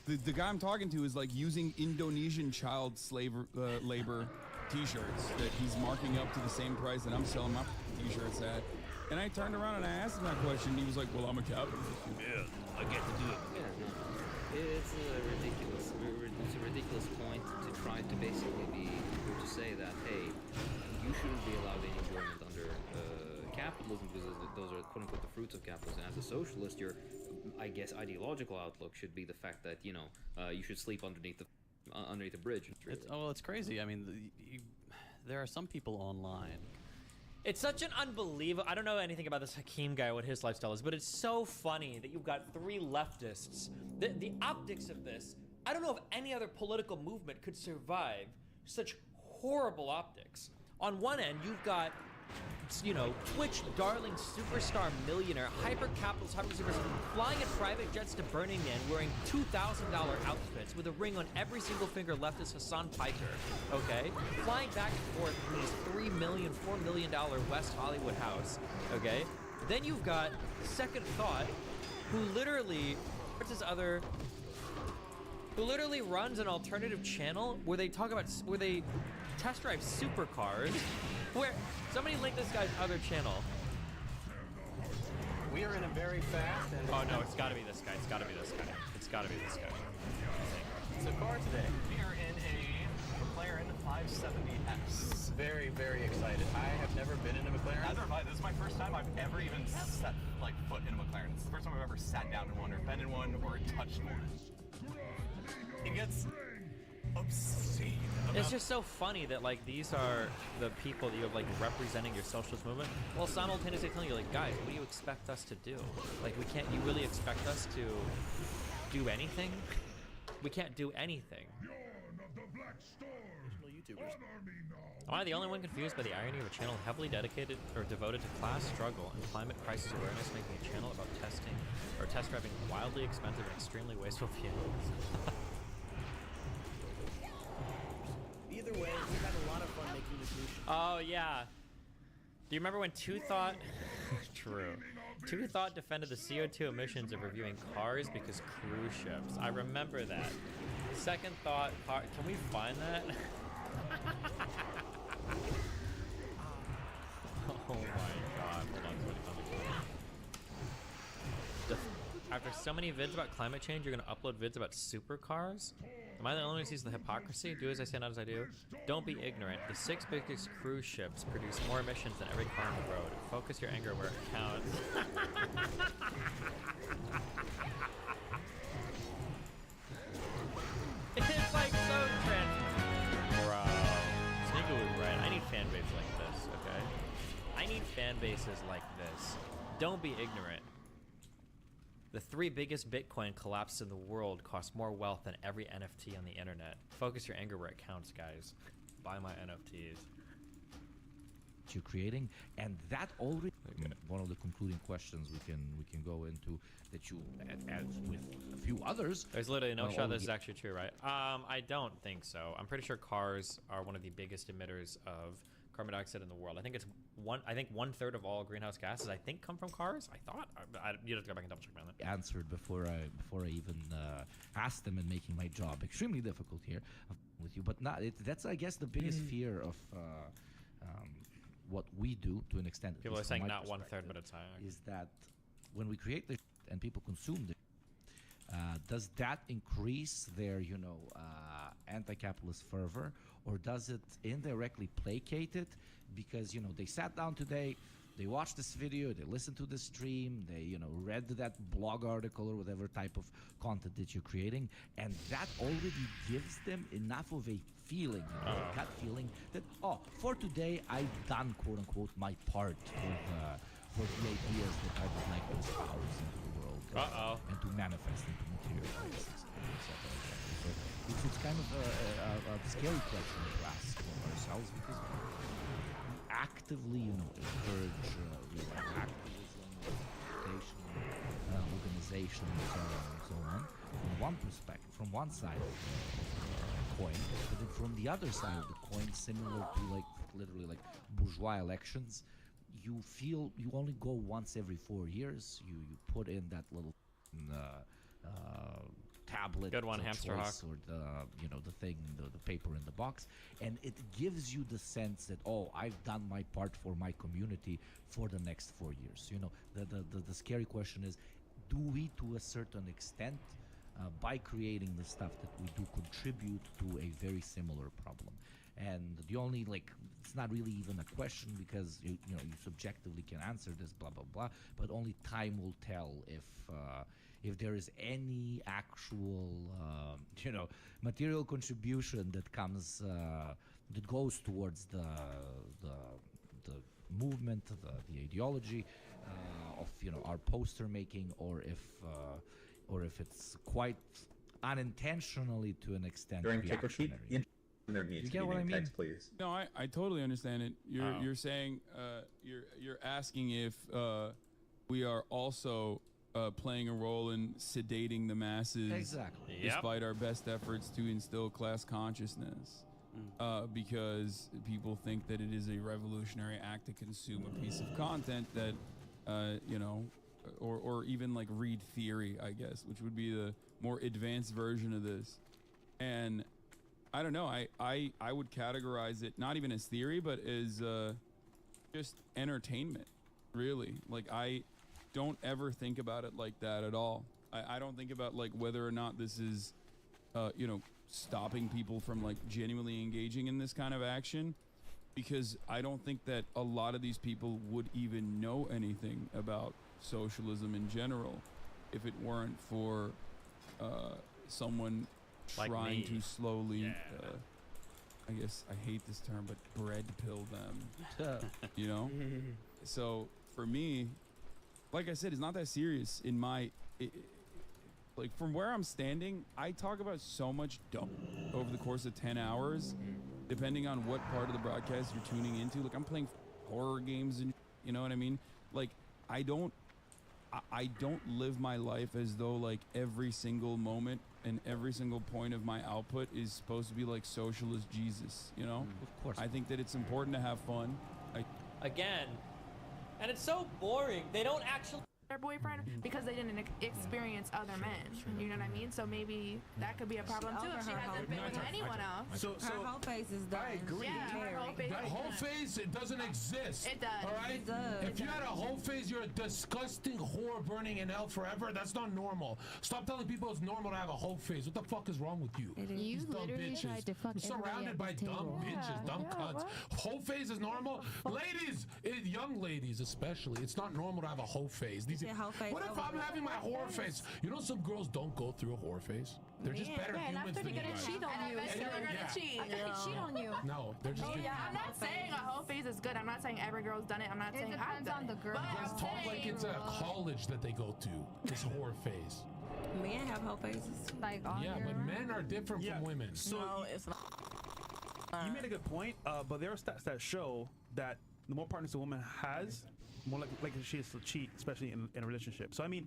the guy I'm talking to is like using Indonesian child labor t-shirts that he's marking up to the same price that I'm selling my t-shirts at. And I turned around and I asked him that question, and he was like, well, I'm a capitalist. Yeah, I get to do it. Yeah, no. It's a ridiculous point to try to basically to say that, hey, you shouldn't be allowed any enjoyment under capitalism because those are quote-unquote the fruits of capitalism. As a socialist, your, I guess, ideological outlook should be the fact that, you should sleep underneath the bridge. It's crazy. I mean, there are some people online. It's such an unbelievable. I don't know anything about this Hakeem guy, what his lifestyle is, but it's so funny that you've got three leftists. The optics of this, I don't know if any other political movement could survive such horrible optics. On one end, you've got, Twitch darling superstar millionaire, hyper-capitalist, hyper-superstar, flying in private jets to Burning Man, wearing $2,000 outfits with a ring on every single finger left as Hassan Piker, okay? Flying back and forth from his $4 million West Hollywood house, okay? Then you've got Second Thought, who literally runs an alternative channel where they test drive supercars. Where somebody link this guy's other channel. We are in a very fast and oh no, it's gotta be this guy. It's gotta be this guy. It's gotta be this guy. So far today, we are in a McLaren 570S. Very, very excited. I have never been in a McLaren. Neither have I. This is my first time I've ever even set foot in a McLaren. It's the first time I've ever sat down in one or been in one or touched one. It gets obscene. It's just so funny that these are the people that you have representing your socialist movement, while simultaneously telling you guys, what do you expect us to do? You really expect us to do anything? We can't do anything. Am I the only one confused by the irony of a channel heavily dedicated or devoted to class struggle and climate crisis awareness making a channel about testing or test driving wildly expensive and extremely wasteful vehicles? Either way, we've had a lot of fun making this new show. Oh, yeah. Do you remember when Two Thought... True. Two Thought defended the CO2 emissions of reviewing cars because cruise ships. I remember that. Second Thought... Can we find that? Oh my god. Hold on. After so many vids about climate change, you're going to upload vids about supercars? Am I the only one who sees the hypocrisy? Do as I say, not as I do. Don't be ignorant. The 6 biggest cruise ships produce more emissions than every car on the road. Focus your anger where it counts. It's so trans. Bro. Sneaker was right. I need fan bases like this. Don't be ignorant. The 3 biggest Bitcoin collapses in the world cost more wealth than every NFT on the internet. Focus your anger where it counts, guys. Buy my NFTs. You're creating, and that already one of the concluding questions we can go into that you add with a few others. There's literally no shot this is actually true, right? I don't think so. I'm pretty sure cars are one of the biggest emitters of carbon dioxide in the world. I think it's 1/3 of all greenhouse gases come from cars. I thought. You have to go back and double check on that. Answered before I even asked them, and making my job extremely difficult here with you. But not that's I guess the biggest fear of what we do to an extent. People are saying not 1/3, but it's higher. Is that when we create this and people consume this, does that increase their anti-capitalist fervor, or does it indirectly placate it? Because they sat down today, they watched this video, they listened to the stream, they read that blog article or whatever type of content that you're creating, and that already gives them enough of a feeling, a gut feeling that for today I've done quote unquote my part for the ideas that I would like to espouse into the world and to manifest into material basis, etc. So it's kind of a scary question to ask ourselves, because we actively encourage activism, education, organization, and so on from one perspective, from one side of the coin, but then from the other side of the coin, similar to literally bourgeois elections, you feel you only go once every 4 years. You put in that little tablet, good one, hamster hawk, or the thing, the paper in the box, and it gives you the sense that I've done my part for my community for the next 4 years. The scary question is, do we, to a certain extent, by creating the stuff that we do, contribute to a very similar problem? And the only it's not really even a question, because you subjectively can answer this, blah blah blah, but only time will tell if there is any actual material contribution that comes that goes towards the movement, the ideology of our poster making, or if it's quite unintentionally, to an extent, reactionary. There needs You to get be what I name mean? tags, please. No, I totally understand it. You're saying you're asking if we are also playing a role in sedating the masses, exactly, despite our best efforts to instill class consciousness, because people think that it is a revolutionary act to consume a piece of content that or even read theory, I guess, which would be the more advanced version of this. And I don't know, I would categorize it not even as theory, but as just entertainment, really. I don't ever think about it like that at all. I don't think about whether or not this is stopping people from genuinely engaging in this kind of action, because I don't think that a lot of these people would even know anything about socialism in general if it weren't for someone trying to slowly I guess I hate this term, but bread pill them. So for me, like I said, it's not that serious in my from where I'm standing. I talk about so much dumb over the course of 10 hours, depending on what part of the broadcast you're tuning into. I'm playing horror games, and you know what I mean. I don't live my life as though every single moment and every single point of my output is supposed to be socialist Jesus, Of course. I think that it's important to have fun. Again, and it's so boring. They don't actually their boyfriend because they didn't experience other men. You know what I mean? So maybe that could be a problem too if she hasn't been with anyone else. So her whole phase is done. I agree. Yeah, her whole phase. That whole phase, it doesn't exist. It does. All right. It does. If you had a whole phase, you're a disgusting whore burning in hell forever. That's not normal. Stop telling people it's normal to have a whole phase. What the fuck is wrong with you? You Dumb literally bitches. tried to fuck We're surrounded by dumb bitches, dumb cunts. Whole phase is normal. Ladies, young ladies especially, it's not normal to have a whole phase. These dude. What if I'm having my horror face? You know, some girls don't go through a horror phase. They're just better humans than you guys. Cheat on you. They're gonna cheat. Cheat on you. No, they're just good. I'm not saying a whole phase is good. I'm not saying every girl's done it. I'm not saying I've done it. You guys talk like it's a college that they go to. This horror phase. Men have whole phases. Like Yeah, but men are different from women. So no, it's not. You made a good point, but there are stats that show that the more partners a woman has, more likely she is to cheat, especially in a relationship. So I mean,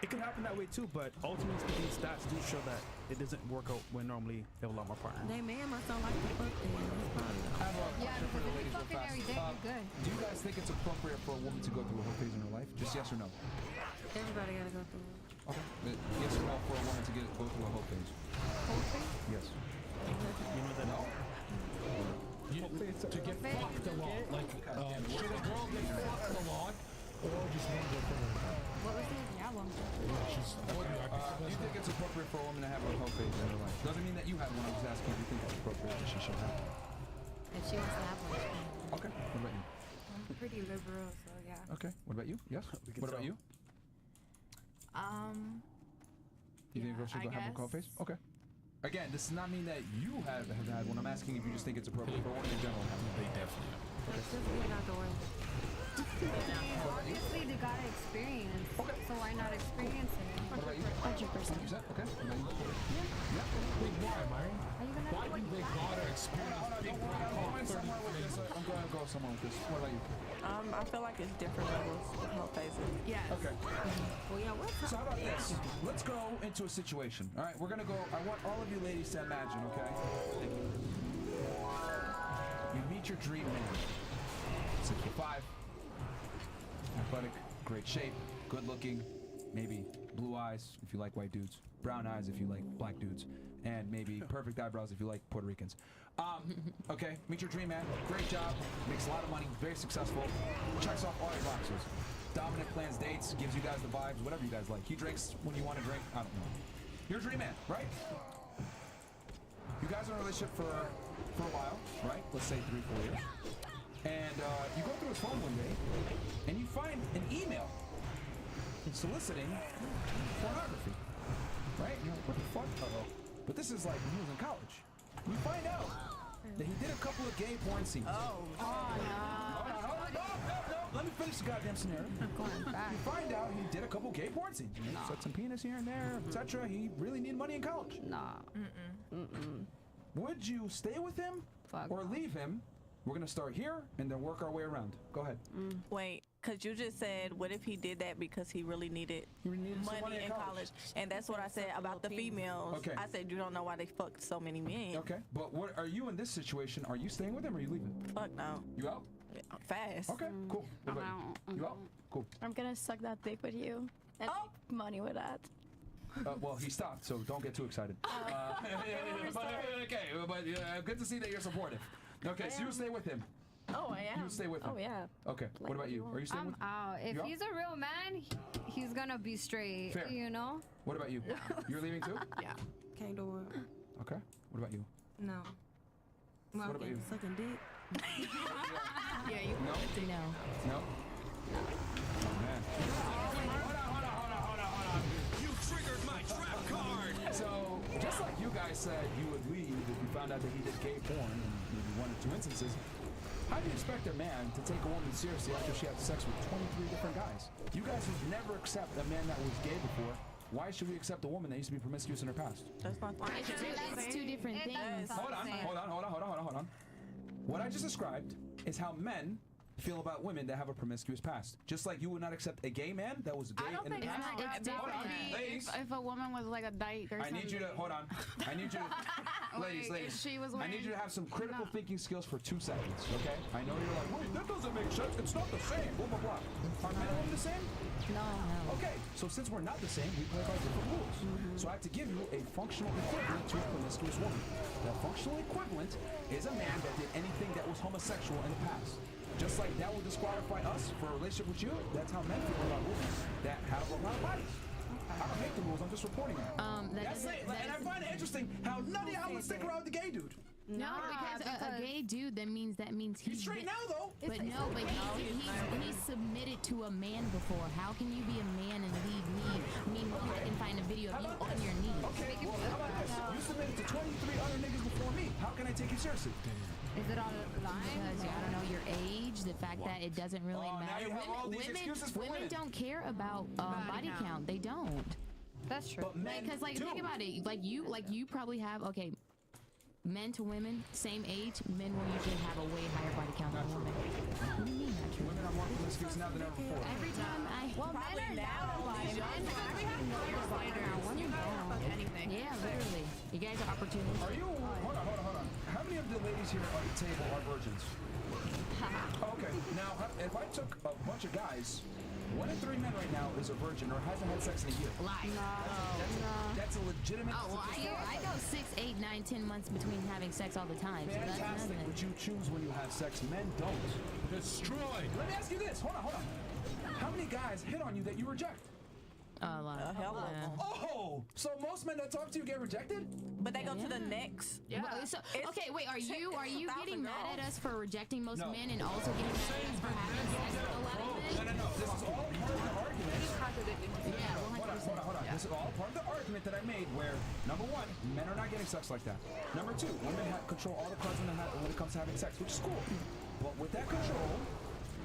it could happen that way too, but ultimately speaking, stats do show that it doesn't work out when normally they have a lot more partners. They man must don't like to fuck then. I have a question for the ladies real fast. Do you guys think it's appropriate for a woman to go through a whole phase in her life? Just yes or no? Everybody gotta go through it. Okay. Yes or no for a woman to go through a whole phase? Whole phase? Yes. You know that? No. To get fucked a lot. Like, should a girl get fucked a lot or just one girlfriend? What was the album? Do you think it's appropriate for a woman to have a whole phase in her life? Doesn't mean that you had one. I was asking if you think it's appropriate that she should have. If she wants to have one. Okay. What about you? I'm pretty liberal, so yeah. Okay. What about you? Yes. What about you? You think girls should go have a whole phase? Okay. Again, this does not mean that you have had one. I'm asking if you just think it's appropriate for women in general. They definitely have. Let's just get out the way. Obviously, they gotta experience. So why not experience it? What about you? 100%. Okay. Yeah. Wait, why, Myron? Why do they gotta experience big black cock 30 phases? I'm going to go somewhere with this. What about you? I feel like it's different levels of whole phases. Yes. Okay. Well, yeah, what's So how about this? Let's go into a situation. All right, we're gonna go. I want all of you ladies to imagine, okay? You meet your dream man. 6'5", athletic, great shape, good looking, maybe blue eyes if you like white dudes, brown eyes if you like black dudes, and maybe perfect eyebrows if you like Puerto Ricans. Okay, meet your dream man. Great job, makes a lot of money, very successful, checks off all your boxes. Dominant, plans dates, gives you guys the vibes, whatever you guys like. He drinks when you want to drink. I don't know. You're a dream man, right? You guys are in a relationship for a while, right? Let's say 3-4 years. And you go through his phone one day, and you find an email soliciting pornography, right? You're like, what the fuck? Uh-oh. But this is like when he was in college. You find out that he did a couple of gay porn scenes. Oh, no. Let me finish the goddamn scenario. I'm going back. You find out he did a couple gay porn scenes. You know, set some penis here and there, etc. He really needed money in college. Nah. Would you stay with him or leave him? We're gonna start here and then work our way around. Go ahead. Wait, because you just said, what if he did that because he really needed money in college? And that's what I said about the females. Okay. I said, you don't know why they fucked so many men. Okay, but what are you in this situation? Are you staying with him or are you leaving? Fuck no. You out? Fast. Okay, cool. What about you? You out? Cool. I'm gonna suck that dick with you and make money with that. Well, he stopped, so don't get too excited. Okay, but good to see that you're supportive. Okay, so you stay with him. Oh, I am. You stay with him. Oh, yeah. Okay, what about you? Are you staying I'm with him? out. If You out? he's a real man, he's gonna be straight. Fair. You know? What about you? You're leaving too? Yeah. Can't do it. Okay, what about you? No. What about you? Sucking dick. Yeah, you No? No. No? Oh, man. Hold on. You triggered my trap card! So, just like you guys said you would leave if you found out that he did gay porn in maybe 1 or 2 instances, how do you expect a man to take a woman seriously after she had sex with 23 different guys? You guys would never accept a man that was gay before. Why should we accept a woman that used to be promiscuous in her past? That's not That's two different things. Hold on. What I just described is how men feel about women that have a promiscuous past. Just like you would not accept a gay man that was gay in the past. It's different. Ladies, If a woman was like a dyke or I something. need you to, hold on. I need you to, ladies, she was I need you to have some critical No. thinking skills for 2 seconds, okay? I know you're like, wait, that doesn't make sense. It's not the same, blah, blah, blah. Are men and women the same? No. Okay, so since we're not the same, we play by different rules. So I have to give you a functional equivalent to a promiscuous woman. That functional equivalent is a man that did anything that was homosexual in the past. Just like that will disqualify us for a relationship with you, that's how men feel about women that have a lot of bodies. I don't make the rules, I'm just reporting them. That's it. And I find it interesting how none of y'all would stick around with the gay dude. No, because a gay dude, that means he's straight now though. But he's submitted to a man before. How can you be a man and leave me? Meanwhile, I can find a video of you on your knees. Okay, well, how about this? You submitted to 23 other niggas before me. How can I take you seriously? Is it all lying? Because I don't know your age, the fact that it doesn't really matter. Women don't care about body count. They don't. That's true. Because think about it. Like you probably have men to women, same age, men will usually have a way higher body count than women. What do you mean not true? Women are more promiscuous now than ever before. Every time men are now women don't. Anything. Yeah, literally. You guys are opportunists. Are you? Hold on. How many of the ladies here on the table are virgins? Okay. Now, if I took a bunch of guys, 1 in 3 men right now is a virgin or hasn't had sex in a year. Lie. That's a legitimate. Oh, well, I go 6, 8, 9, 10 months between having sex all the time. So that's fantastic, nothing. but you choose when you have sex. Men don't. Destroy. Let me ask you this. Hold on. How many guys hit on you that you reject? A lot. Oh, so most men that talk to you get rejected? But they go to the next. Yeah. Okay, wait. Are you getting mad at us for rejecting most men and also getting mad at us for having sex with a lot of men? No. This is all part of the argument. Yeah, 100%. Hold on. This is all part of the argument that I made where, number 1, men are not getting sex like that. Number 2, women control all the cards when it comes to having sex, which is cool. But with that control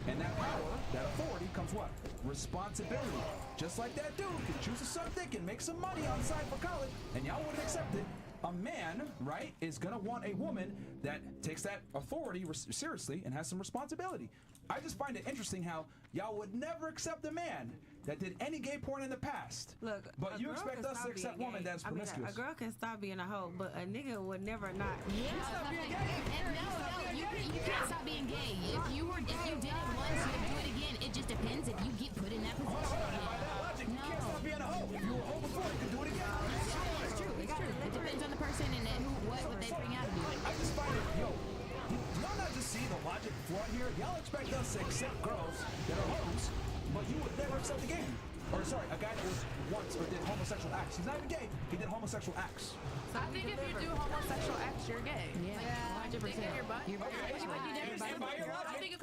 and that power, that authority comes what? Responsibility. Just like that dude can choose to suck dick and make some money on the side for college, and y'all wouldn't accept it. A man, right, is gonna want a woman that takes that authority seriously and has some responsibility. I just find it interesting how y'all would never accept a man that did any gay porn in the past. Look, but you expect us to accept women that's promiscuous. A girl can stop being a hoe, but a nigga would never not. Yeah, no, you can't stop being gay. If you did it once, you'll do it again. It just depends if you get put in that position. By that logic, you can't stop being a hoe. If you were a hoe before, you can do it again. It's true. It depends on the person and then what they bring out of you. I just find it, do y'all not just see the logic flaw here? Y'all expect us to accept girls that are hoes, but you would never accept a gay. Or sorry, a guy that was once or did homosexual acts. He's not even gay, he did homosexual acts. I think if you do homosexual acts, you're gay. Yeah, 100%. And by your logic,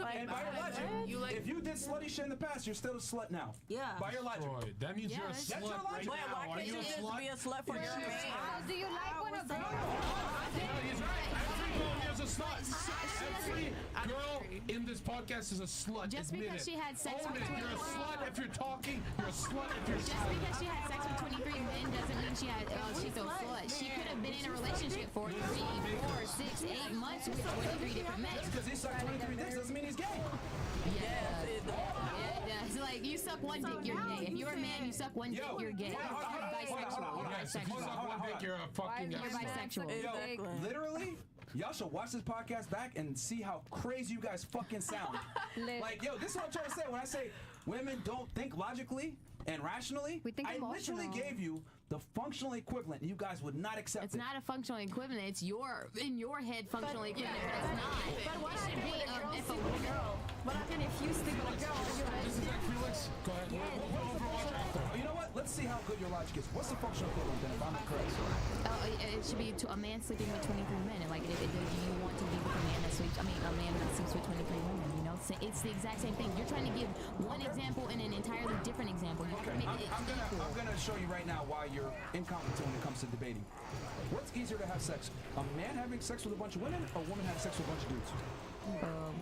if you did slutty shit in the past, you're still a slut now. Yeah. By your logic. Destroy. That means you're a That's slut your logic. right now. Are you a slut? Be a slut for your man. Do you like when a girl? He's right. Every girl is a slut. Every girl in this podcast is a slut. Just Admit because it. she had sex Own with it. You're a slut if you're talking. You're a slut if you're Just because she had sex with 23 men doesn't mean she's a slut. She could have been in a relationship for 3, 4, 6, 8 months with 23 different men. Just because he sucked 23 dicks doesn't mean he's gay. Yeah, it's like you suck one dick, you're gay. If you're a man, you suck one dick, you're gay. You're bisexual. Yes, if you suck one dick, you're a fucking. You're bisexual. Yo, literally, y'all should watch this podcast back and see how crazy you guys fucking sound. Like, yo, this is what I'm trying to say. When I say women don't think logically and rationally, I literally gave you the functional equivalent. You guys would not accept It's not a functional equivalent. It's in your head functional equivalent, but it's not. But what It should happens be when a girl if sleep with a girl? What happens if you sleep with a girl? This is like Felix. Go ahead. We'll go over after. You know what? Let's see how good your logic is. What's the functional equivalent then, if I'm correct? It should be a man sleeping with 23 men. Like, if you want to be with a man that sleeps, a man that sleeps with 23 women, you know? It's the exact same thing. You're trying to give one example and an entirely different example. You have to make it equal. I'm gonna show you right now why you're incompetent when it comes to debating. What's easier to have sex? A man having sex with a bunch of women or a woman having sex with a bunch of dudes?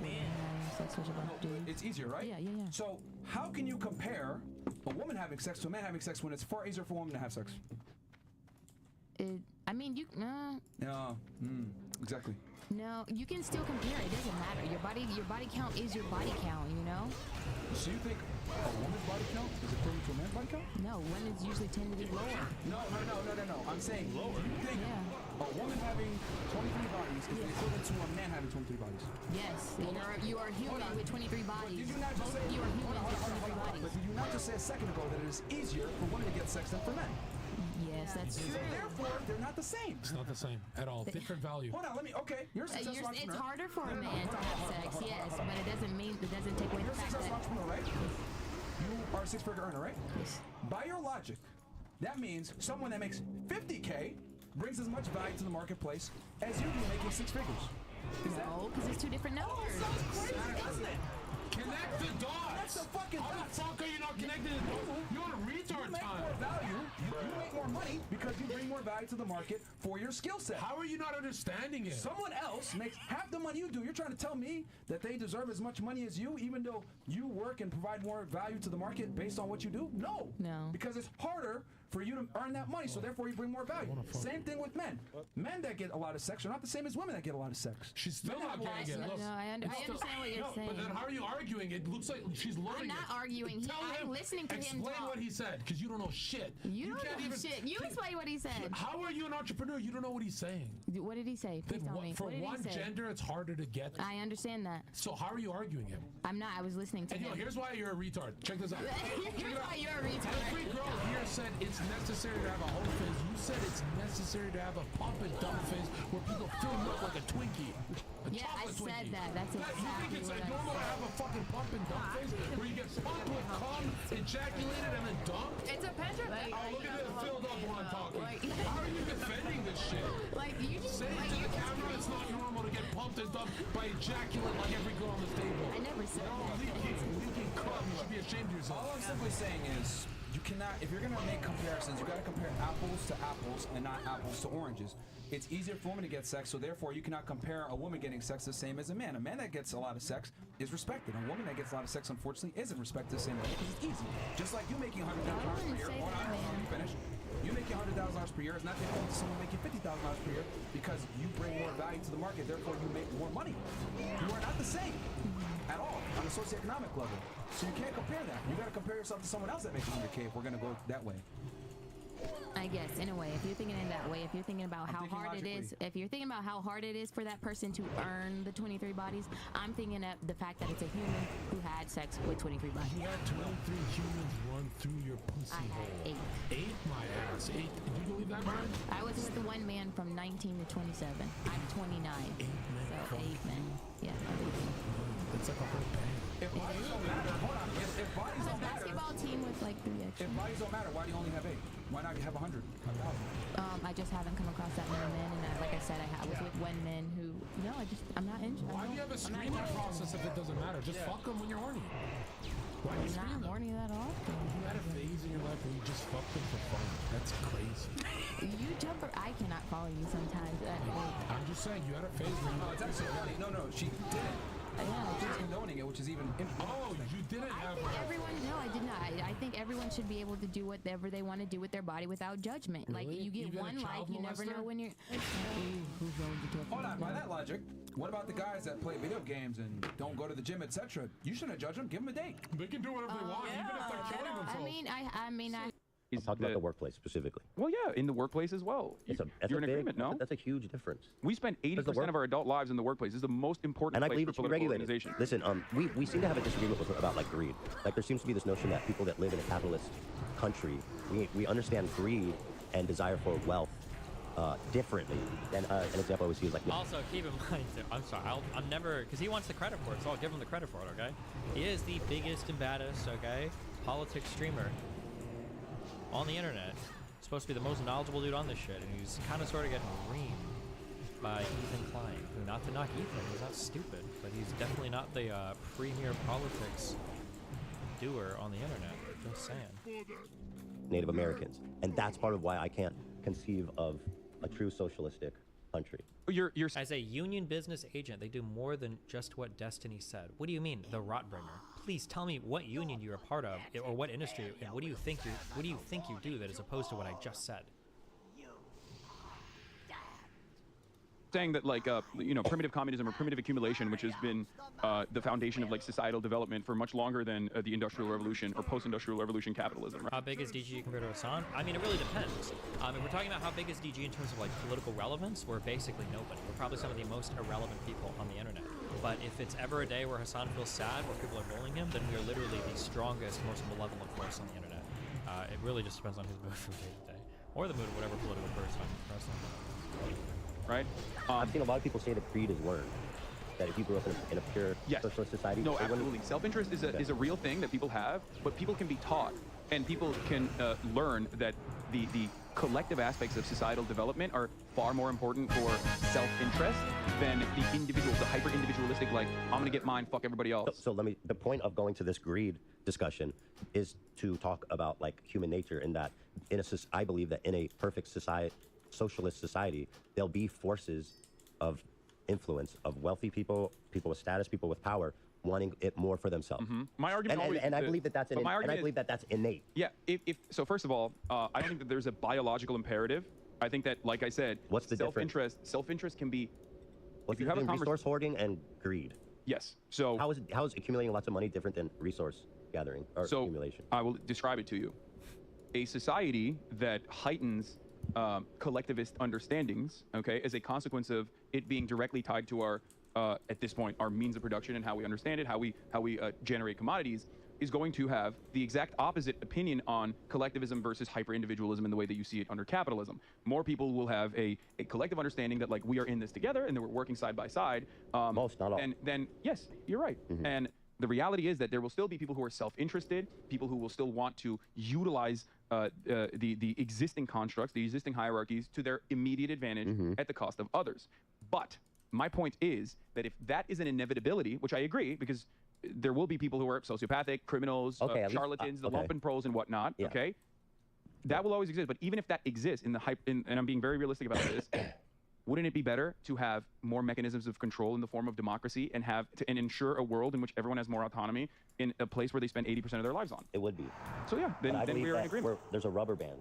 Man having sex with a bunch of dudes. It's easier, right? Yeah. So how can you compare a woman having sex to a man having sex when it's far easier for a woman to have sex? Exactly. No, you can still compare. It doesn't matter. Your body count is your body count, you know? So you think a woman's body count is equivalent to a man's body count? No, women's usually tend to be lower. No. I'm saying lower. You think a woman having 23 bodies is equivalent to a man having 23 bodies? Yes. You are human with 23 bodies. Did you not just say you are human with 23 bodies? But did you not just say a second ago that it is easier for women to get sex than for men? Yes, that's true. Therefore, they're not the same. It's not the same at all. Different value. Hold on, okay. You're a successful entrepreneur. It's harder for a man to have sex, yes, but it doesn't take away the fact that... You're a successful entrepreneur, right? You are a 6-figure earner, right? Yes. By your logic, that means someone that makes $50K brings as much value to the marketplace as you do making 6 figures. No, because it's two different numbers. Connect the dots. That's the fucking How dots. the fuck are you not connected to the dots? You're on a retard You make time. more value. You make more money because you bring more value to the market for your skill set. How are you not understanding it? Someone else makes half the money you do. You're trying to tell me that they deserve as much money as you, even though you work and provide more value to the market based on what you do? No. No. Because it's harder for you to earn that money, so therefore you bring more value. Same thing with men. Men that get a lot of sex are not the same as women that get a lot of sex. She's still Men not have a lot getting of it. sex. Look, I understand what you're saying. But then how are you arguing? It looks like she's learning. I'm not arguing. I'm listening to him Explain talk. what he said, because you don't know shit. You don't can't know even, shit. You explain what he said. How are you an entrepreneur? You don't know what he's saying. What did he say? Please tell me. For What did one he say? gender, it's harder to get. I understand that. So how are you arguing him? I'm not. I was listening to And him. here's why you're a retard. Check this out. Here's why you're a retard. Every girl here said it's necessary to have a whole phase. You said it's necessary to have a pump and dump phase where people fill you up like a Twinkie. Yeah, I said that. That's You think exactly it's what I normal to have a fucking pump and dump phase where you get pumped with cum, ejaculated, and then dumped? It's a Petra thing. Oh, look at it filled up when I'm talking. How are you defending this shit? Like, you just... Say to the camera it's not normal to get pumped and dumped by ejaculate like every girl on the table. I never said that. Leaking cum. You should be ashamed of yourself. All I'm simply saying is, you cannot, if you're gonna make comparisons, you gotta compare apples to apples and not apples to oranges. It's easier for a woman to get sex, so therefore you cannot compare a woman getting sex the same as a man. A man that gets a lot of sex is respected. A woman that gets a lot of sex, unfortunately, isn't respected the same way because it's easy. Just like you making $100,000 per year, or not, let me finish. You making $100,000 per year is not the equivalent to someone making $50,000 per year because you bring more value to the market, therefore you make more money. You are not the same at all on a socioeconomic level. So you can't compare that. You gotta compare yourself to someone else that makes $100K if we're gonna go that way. I guess, in a way, if you're thinking in that way, if you're thinking about how hard it is, if you're thinking about how hard it is for that person to earn the 23 bodies, I'm thinking of the fact that it's a human who had sex with 23 bodies. You had 23 humans run through your pussy hole. 8. 8, my ass. 8. Do you believe that, Brian? I was with one man from 19 to 27. I'm 29. 8 men. So 8 men. Yeah. It's like a whole band. If bodies don't matter, hold on. If bodies don't matter, basketball team with like 3 extra. if bodies don't matter, why do you only have 8? Why not have 100? 1,000? I just haven't come across that many men, and like I said, I was with one man who, I'm not interested. Why do you have a screening process if it doesn't matter? Just fuck them when you're horny. Why do you screen them? Not horny that often. You had a phase in your life where you just fucked them for fun. That's crazy. You jump, I cannot follow you sometimes. I'm just saying, you had a phase where you No, it's actually funny. No, she didn't. She's condoning it, which is even. Oh, you didn't have. I did not. I think everyone should be able to do whatever they want to do with their body without judgment. Really? Like you get Even a one life, child you never molester? know when you're. Who's going to talk Hold on, by that logic, what about the guys that play video games and don't go to the gym, etc.? You shouldn't judge them. Give them a date. They can do whatever they want, even if they're killing themselves. I mean, I'll talk about the workplace specifically. Well, yeah, in the workplace as well. You're in big, agreement, no? That's a huge difference. We spend 80% of our adult lives in the workplace. This is the most important And I place believe for it should be political regulated. organization. Listen, we seem to have a disagreement about like greed. Like there seems to be this notion that people that live in a capitalist country, we understand greed and desire for wealth differently. And an example I always use like. Also, keep in mind, I'm sorry, I'm never, because he wants the credit for it, so I'll give him the credit for it, okay? He is the biggest and baddest, okay, politics streamer on the internet. Supposed to be the most knowledgeable dude on this shit, and he's kind of sort of getting reamed by Ethan Klein. Not to knock Ethan, he's not stupid, but he's definitely not the premier politics doer on the internet. Just saying. Native Americans, and that's part of why I can't conceive of a true socialistic country. You're as a union business agent, they do more than just what Destiny said. What do you mean, the Rotbringer? Please tell me what union you're a part of, or what industry, and what do you think you do that is opposed to what I just said? Saying that like primitive communism or primitive accumulation, which has been the foundation of like societal development for much longer than the industrial revolution or post-industrial revolution capitalism. Right? How big is DG compared to Hassan? I mean, it really depends. If we're talking about how big is DG in terms of like political relevance, we're basically nobody. We're probably some of the most irrelevant people on the internet. But if it's ever a day where Hassan feels sad, where people are bullying him, then we are literally the strongest, most malevolent force on the internet. It really just depends on his mood from day to day, or the mood of whatever political person. Right? I've seen a lot of people say that greed is learned. That if you grew up in a pure socialist society, no, absolutely. Self-interest is a real thing that people have, but people can be taught, and people can learn that the collective aspects of societal development are far more important for self-interest than the individual, the hyper-individualistic, like, I'm gonna get mine, fuck everybody else. So the point of going to this greed discussion is to talk about like human nature, in that I believe that in a perfect society, socialist society, there'll be forces of influence of wealthy people, people with status, people with power, wanting it more for themselves. My argument and I believe that that's but my argument and I believe that that's innate. Yeah, so first of all, I don't think that there's a biological imperative. I think that, like I said, what's the self-interest can be, if you have resource hoarding and greed. Yes. So how is accumulating lots of money different than resource gathering or accumulation? I will describe it to you. A society that heightens collectivist understandings, okay, as a consequence of it being directly tied to our, at this point, our means of production and how we understand it, how we generate commodities, is going to have the exact opposite opinion on collectivism versus hyper-individualism in the way that you see it under capitalism. More people will have a collective understanding that, like, we are in this together and that we're working side by side. Most, not all. Then yes, you're right. And the reality is that there will still be people who are self-interested, people who will still want to utilize the existing constructs, the existing hierarchies to their immediate advantage at the cost of others. But my point is that if that is an inevitability, which I agree, because there will be people who are sociopathic, criminals, charlatans, the lumpen pros and whatnot, okay? That will always exist. But even if that exists in the and I'm being very realistic about this, wouldn't it be better to have more mechanisms of control in the form of democracy and ensure a world in which everyone has more autonomy in a place where they spend 80% of their lives on? It would be. So yeah, then we're in agreement. There's a rubber band,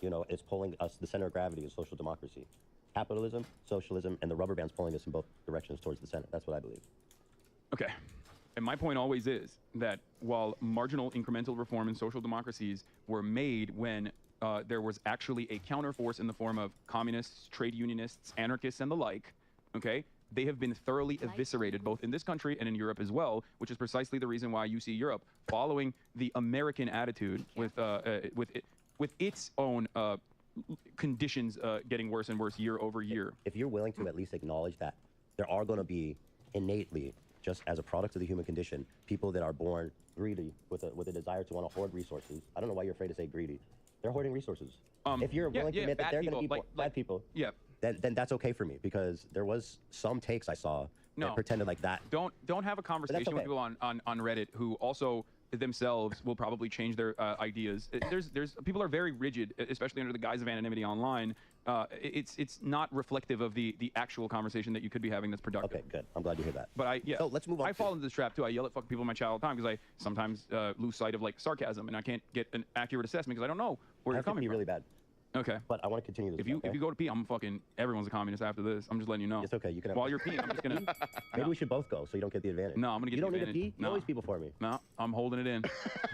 you know, it's pulling us, the center of gravity is social democracy. Capitalism, socialism, and the rubber band's pulling us in both directions towards the center. That's what I believe. Okay. And my point always is that while marginal incremental reform in social democracies were made when there was actually a counterforce in the form of communists, trade unionists, anarchists, and the like, okay, they have been thoroughly eviscerated both in this country and in Europe as well, which is precisely the reason why you see Europe following the American attitude with its own conditions getting worse and worse year over year. If you're willing to at least acknowledge that there are going to be innately, just as a product of the human condition, people that are born greedy with a desire to want to hoard resources. I don't know why you're afraid to say greedy. They're hoarding resources. If you're willing to admit that they're going to be bad people, then that's okay for me, because there was some takes I saw that pretended like that. Don't have a conversation with people on Reddit who also themselves will probably change their ideas. There's people are very rigid, especially under the guise of anonymity online. It's not reflective of the actual conversation that you could be having that's productive. Okay, good. I'm glad you hear that. But so let's move on. I fall into this trap too. I yell at fucking people in my chat all the time because I sometimes lose sight of like sarcasm and I can't get an accurate assessment because I don't know where you're coming from. Really bad. Okay. But I want to continue this. If you go to pee, I'm fucking everyone's a communist after this. I'm just letting you know. It's okay. You can. While you're peeing, I'm just gonna. Maybe we should both go so you don't get the advantage. No, I'm gonna get. You don't the need advantage. to pee. You always pee before me. No, I'm holding it in.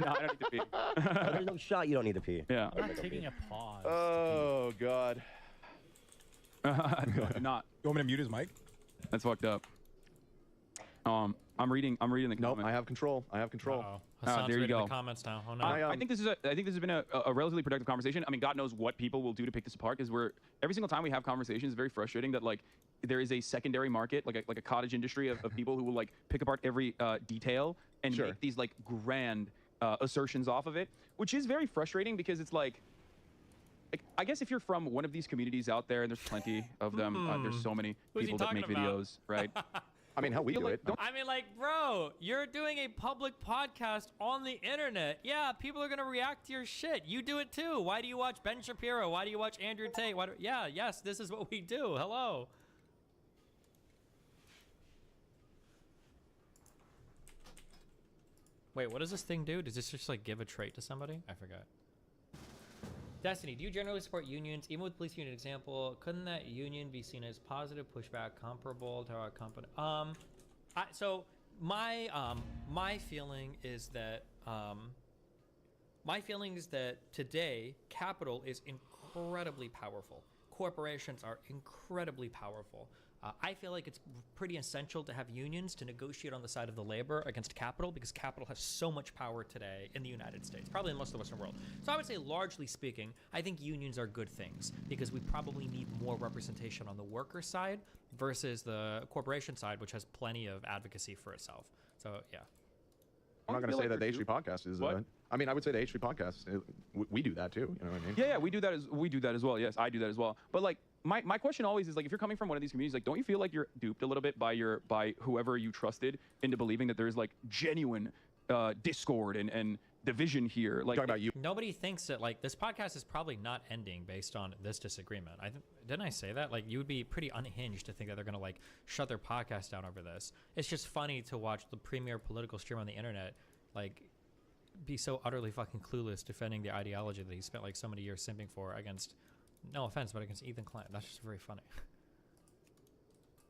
No, I don't need to pee. There's no shot. You don't need to pee. Yeah. I'm not taking a pause. Oh God. Not. You want me to mute his mic? That's fucked up. I'm reading the comments. Nope, I have control. I have control. There you go. The comments now. Oh no. I think this has been a relatively productive conversation. I mean, God knows what people will do to pick this apart, because every single time we have conversations, it's very frustrating that like there is a secondary market, like a cottage industry of people who will like pick apart every detail and make these like grand assertions off of it, which is very frustrating because it's like I guess if you're from one of these communities out there, and there's plenty of them, there's so many people that make videos, right? I mean, how we do it. I mean, like, bro, you're doing a public podcast on the internet. Yeah, people are gonna react to your shit. You do it too. Why do you watch Ben Shapiro? Why do you watch Andrew Tate? Yes, this is what we do. Hello. Wait, what does this thing do? Does this just like give a trait to somebody? I forgot. Destiny, do you generally support unions? Even with police union example, couldn't that union be seen as positive pushback comparable to our company? So my feeling is that today capital is incredibly powerful. Corporations are incredibly powerful. I feel like it's pretty essential to have unions to negotiate on the side of the labor against capital, because capital has so much power today in the United States, probably in most of the Western world. So I would say, largely speaking, I think unions are good things, because we probably need more representation on the worker side versus the corporation side, which has plenty of advocacy for itself. So yeah. I'm not going to say that the H3 podcast is. I mean, I would say the H3 podcast. We do that too. You know what I mean? Yeah, we do that as well. Yes, I do that as well. But like, my question always is like, if you're coming from one of these communities, like, don't you feel like you're duped a little bit by whoever you trusted into believing that there's like genuine discord and division here? Like, talking about you. Nobody thinks that like this podcast is probably not ending based on this disagreement. Didn't I say that? Like, you would be pretty unhinged to think that they're gonna like shut their podcast down over this. It's just funny to watch the premier political streamer on the internet like be so utterly fucking clueless defending the ideology that he spent like so many years simping for against, no offense, but against Ethan Klein. That's just very funny.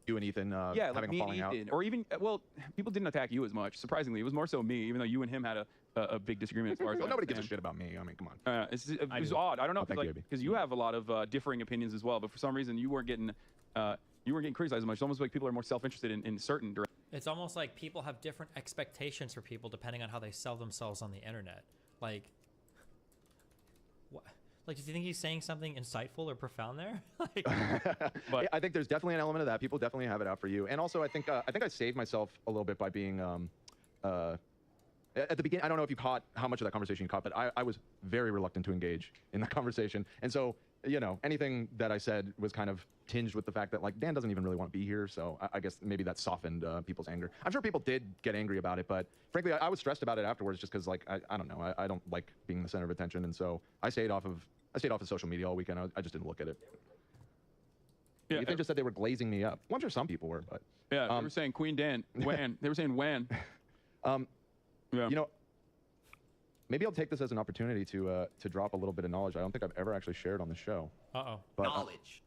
You and Ethan yeah, having like a falling out. Or even, well, people didn't attack you as much. Surprisingly, it was more so me, even though you and him had a big disagreement as far as well, nobody gives a shit about me. I mean, come on. It was odd. I don't know, because you have a lot of differing opinions as well, but for some reason you weren't getting criticized as much. It's almost like people are more self-interested in certain directions. It's almost like people have different expectations for people depending on how they sell themselves on the internet. Like, what? Like, do you think he's saying something insightful or profound there? But I think there's definitely an element of that. People definitely have it out for you. And also, I think I saved myself a little bit by being at the beginning. I don't know if you caught how much of that conversation you caught, but I was very reluctant to engage in that conversation. And so, you know, anything that I said was kind of tinged with the fact that like Dan doesn't even really want to be here. So I guess maybe that softened people's anger. I'm sure people did get angry about it, but frankly, I was stressed about it afterwards just because like I don't know, I don't like being the center of attention, and so I stayed off of social media all weekend. I just didn't look at it. Yeah, Ethan just said they were glazing me up. Well, I'm sure some people were, but yeah, they were saying Queen Dan, Wan. They were saying Wan. Yeah. You know, maybe I'll take this as an opportunity to drop a little bit of knowledge I don't think I've ever actually shared on the show. But, knowledge.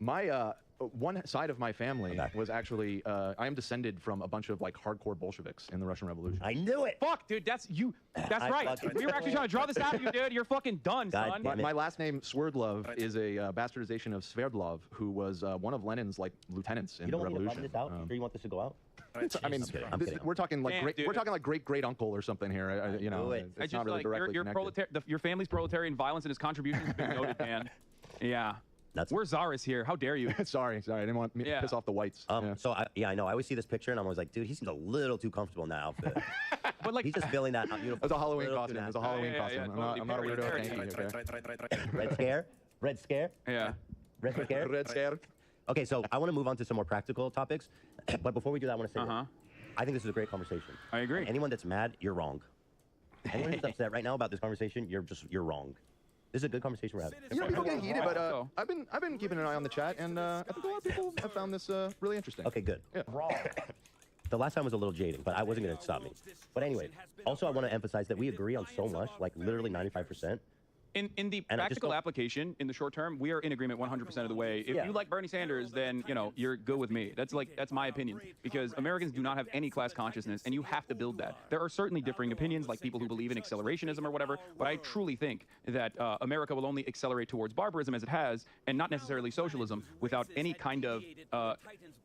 My one side of my family was actually I am descended from a bunch of like hardcore Bolsheviks in the Russian Revolution. I knew it. Fuck, dude, that's right. We were actually trying to draw this out of you, dude. You're fucking done, son. My last name Sverdlov is a bastardization of Sverdlov, who was one of Lenin's like lieutenants in the revolution. You don't want me to find this out? Sure you want this to go out? I mean, I'm kidding. we're talking like great uncle or something here. You know, it's not really directly connected. Your family's proletarian violence and his contributions have been noted, man. Yeah. We're Czars here. How dare you? sorry. I didn't want me to piss off the whites. So I know. I always see this picture and I'm always like, dude, he seems a little too comfortable in that outfit. But like, he's just feeling that. It was a Halloween costume. It was a Halloween costume. I'm not a weirdo. Thank you. Okay. Red scare. Yeah. Red scare. Red scare. Okay, so I want to move on to some more practical topics, but before we do that, I want to say, I think this is a great conversation. I agree. And anyone that's mad, you're wrong. Anyone who's upset right now about this conversation, you're wrong. This is a good conversation we're having. You know, people get heated, but I've been keeping an eye on the chat, and I think a lot of people have found this really interesting. Okay, good. Yeah. The last time was a little jading, but I wasn't going to stop me. But anyway, also I want to emphasize that we agree on so much, like literally 95%. In the practical application, in the short term, we are in agreement 100% of the way. If you like Bernie Sanders, then you're good with me. That's my opinion, because Americans do not have any class consciousness, and you have to build that. There are certainly differing opinions, like people who believe in accelerationism or whatever, but I truly think that America will only accelerate towards barbarism as it has, and not necessarily socialism, without any kind of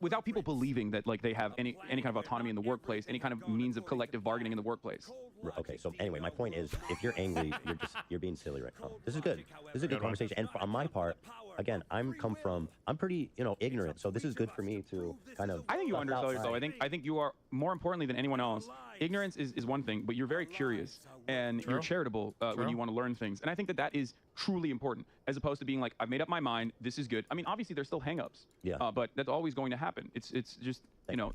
without people believing that like they have any kind of autonomy in the workplace, any kind of means of collective bargaining in the workplace. Okay, so anyway, my point is, if you're angry, you're being silly right now. This is good. This is a good conversation. And on my part, again, I'm pretty, ignorant. So this is good for me to kind of. I think you undersell yourself. I think you are, more importantly than anyone else. Ignorance is one thing, but you're very curious and you're charitable when you want to learn things. And I think that is truly important, as opposed to being like, I've made up my mind. This is good. I mean, obviously there's still hangups. Yeah. But that's always going to happen. It's just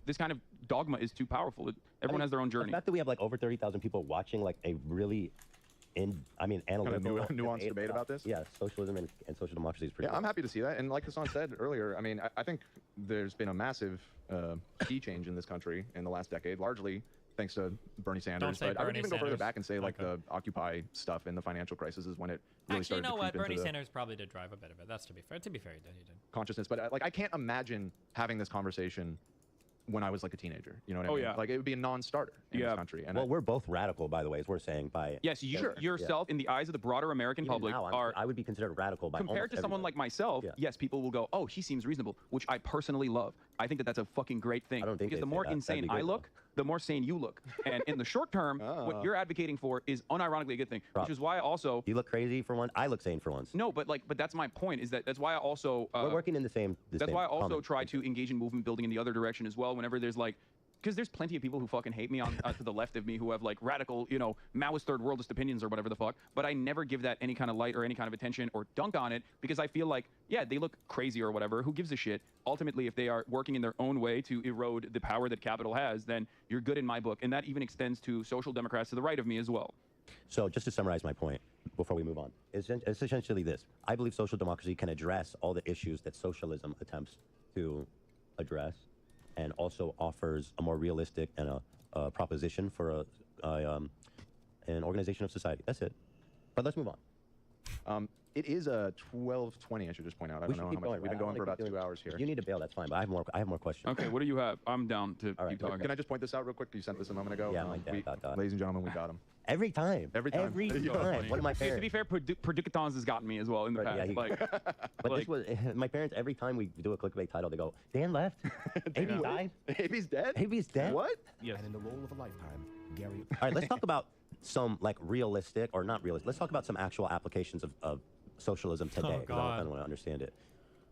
this kind of dogma is too powerful. Everyone has their own journey. The fact that we have like over 30,000 people watching like a really analytical, kind of nuanced debate about this. Yeah, socialism and social democracy is pretty. Yeah, I'm happy to see that. And like Hassan said earlier, I mean, I think there's been a massive key change in this country in the last decade, largely thanks to Bernie Sanders. But I would even go further back and say like the Occupy stuff and the financial crisis is when it really started to creep into Bernie Sanders probably did drive a bit of it. That's to be fair. To be fair, he did. Consciousness, but like I can't imagine having this conversation when I was like a teenager. You know what I mean? Yeah. Like it would be a non-starter in this country. And well, we're both radical, by the way, as we're saying. Yes, yourself in the eyes of the broader American public I would be considered radical by compared to someone like myself. Yeah. Yes, people will go, oh, he seems reasonable, which I personally love. I think that's a fucking great thing. I don't think because the more insane I look, the more sane you look. And in the short term, what you're advocating for is unironically a good thing, which is why I also. You look crazy for once. I look sane for once. No, but that's my point. That's why I also. We're working in the same. That's why I also try to engage in movement building in the other direction as well. Whenever there's like because there's plenty of people who fucking hate me on to the left of me who have like radical, Maoist third worldist opinions or whatever the fuck. But I never give that any kind of light or any kind of attention or dunk on it because I feel like, yeah, they look crazy or whatever. Who gives a shit? Ultimately, if they are working in their own way to erode the power that capital has, then you're good in my book. And that even extends to social democrats to the right of me as well. So just to summarize my point before we move on, it's essentially this. I believe social democracy can address all the issues that socialism attempts to address, and also offers a more realistic and a proposition for an organization of society. That's it. But let's move on. It is a 12:20. I should just point out. I don't know how much we've been going for about 2 hours here. You need to bail. That's fine. But I have more questions. Okay, what do you have? I'm down to keep talking. Can I just point this out real quick? You sent this a moment ago. Yeah, my dad got that. Ladies and gentlemen, we got him. Every time. Every time. Every time. One of my To parents. be fair, Perdukatons has gotten me as well in the past. Yeah, but this was my parents. Every time we do a clickbait title, they go, "Dan left. AB died. AB's dead. AB's dead. What? Yes. And in the role of a lifetime, Gary. All right, let's talk about some like realistic or not realistic. Let's talk about some actual applications of socialism today. Oh, God. I don't want to understand it.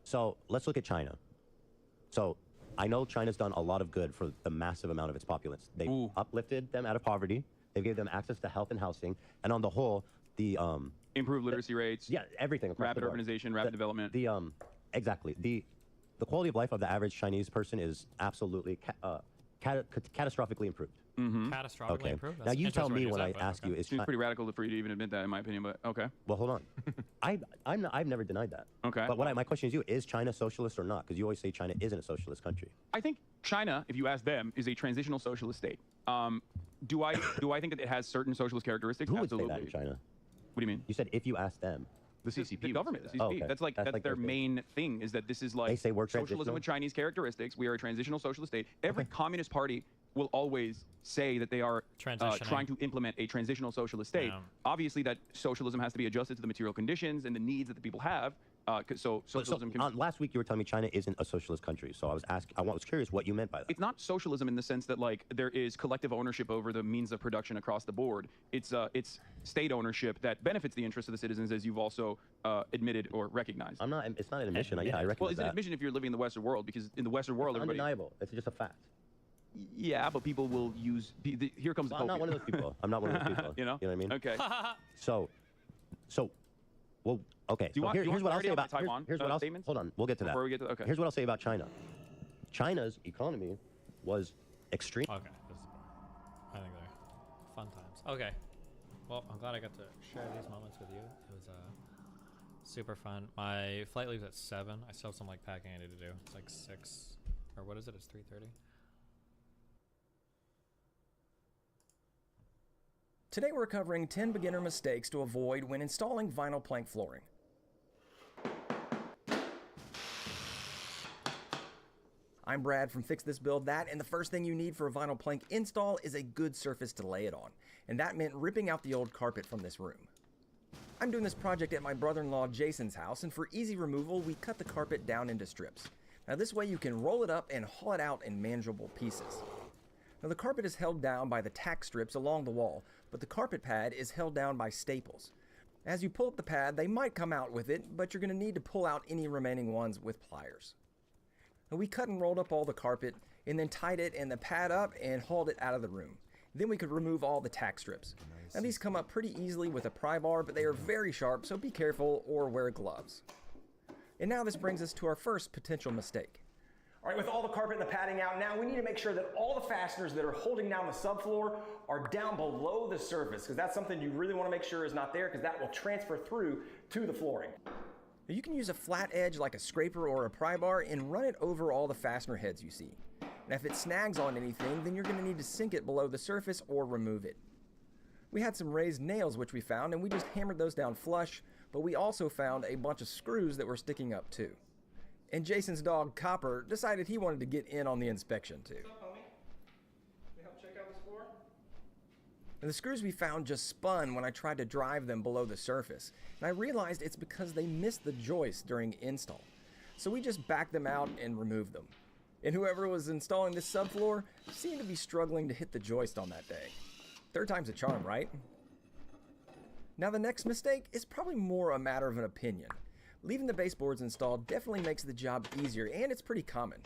So let's look at China. So I know China's done a lot of good for the massive amount of its populace. They uplifted them out of poverty. They gave them access to health and housing, and on the whole, the improved literacy rates. Yeah, everything. Rapid urbanization, rapid development. Exactly. The quality of life of the average Chinese person is absolutely catastrophically improved. Catastrophically improved? Now That's you tell interesting me what when I you said, ask but you, okay. is Seems pretty radical for you to even admit that, in my opinion. But okay. Well, hold on. I've never denied that. Okay. But my question is you: is China socialist or not? Because you always say China isn't a socialist country. I think China, if you ask them, is a transitional socialist state. Do I think that it has certain socialist characteristics? Who would say Absolutely. that in China? What do you mean? You said if you ask them. The CCP, the government, the CCP. Oh, okay. That's like That's their their thing. main thing is that this is like They say we're socialism transitional? with Chinese characteristics. We are a transitional socialist state. Every communist party will always say that they are Transitioning. trying to implement a transitional socialist state. Yeah. Obviously, that socialism has to be adjusted to the material conditions and the needs that the people have. So socialism can. Last week you were telling me China isn't a socialist country, so I was curious what you meant by that. It's not socialism in the sense that like there is collective ownership over the means of production across the board. It's state ownership that benefits the interests of the citizens, as you've also admitted or recognized. I'm not. It's not an admission. Yeah, I recognize Well, it's an that. admission if you're living in the Western world, because in the Western world, It's everybody. undeniable. It's just a fact. Yeah, but people will use. Here comes Well, I'm not one of those people. I'm not one of those people. You know what I mean? Okay. So, well, okay. Do you So want- here's do you want what I'll clarity say on about my Taiwan, here's what I'll statements? hold on. We'll get to that. Before we get to- okay. Here's what I'll say about China. China's economy was extreme. Okay, this is boring. I think they're fun times. Okay. Well, I'm glad I got to share these moments with you. It was super fun. My flight leaves at 7. I still have some like packing I need to do. It's like 6, or what is it? It's 3:30. Today we're covering 10 beginner mistakes to avoid when installing vinyl plank flooring. I'm Brad from Fix This Build That, and the first thing you need for a vinyl plank install is a good surface to lay it on, and that meant ripping out the old carpet from this room. I'm doing this project at my brother-in-law Jason's house, and for easy removal, we cut the carpet down into strips. Now this way you can roll it up and haul it out in manageable pieces. Now the carpet is held down by the tack strips along the wall, but the carpet pad is held down by staples. As you pull up the pad, they might come out with it, but you're going to need to pull out any remaining ones with pliers. Now we cut and rolled up all the carpet, and then tied it and the pad up and hauled it out of the room. Then we could remove all the tack strips. Now these come up pretty easily with a pry bar, but they are very sharp, so be careful or wear gloves. And now this brings us to our first potential mistake. All right, with all the carpet and the padding out, now we need to make sure that all the fasteners that are holding down the subfloor are down below the surface, because that's something you really want to make sure is not there, because that will transfer through to the flooring. Now you can use a flat edge like a scraper or a pry bar and run it over all the fastener heads you see. And if it snags on anything, then you're going to need to sink it below the surface or remove it. We had some raised nails which we found, and we just hammered those down flush, but we also found a bunch of screws that were sticking up too. And Jason's dog, Copper, decided he wanted to get in on the inspection too. What's up, homie? Can you help check out this floor? And the screws we found just spun when I tried to drive them below the surface. And I realized it's because they missed the joist during install. So we just backed them out and removed them. And whoever was installing this subfloor seemed to be struggling to hit the joist on that day. Third time's a charm, right? Now the next mistake is probably more a matter of an opinion. Leaving the baseboards installed definitely makes the job easier, and it's pretty common.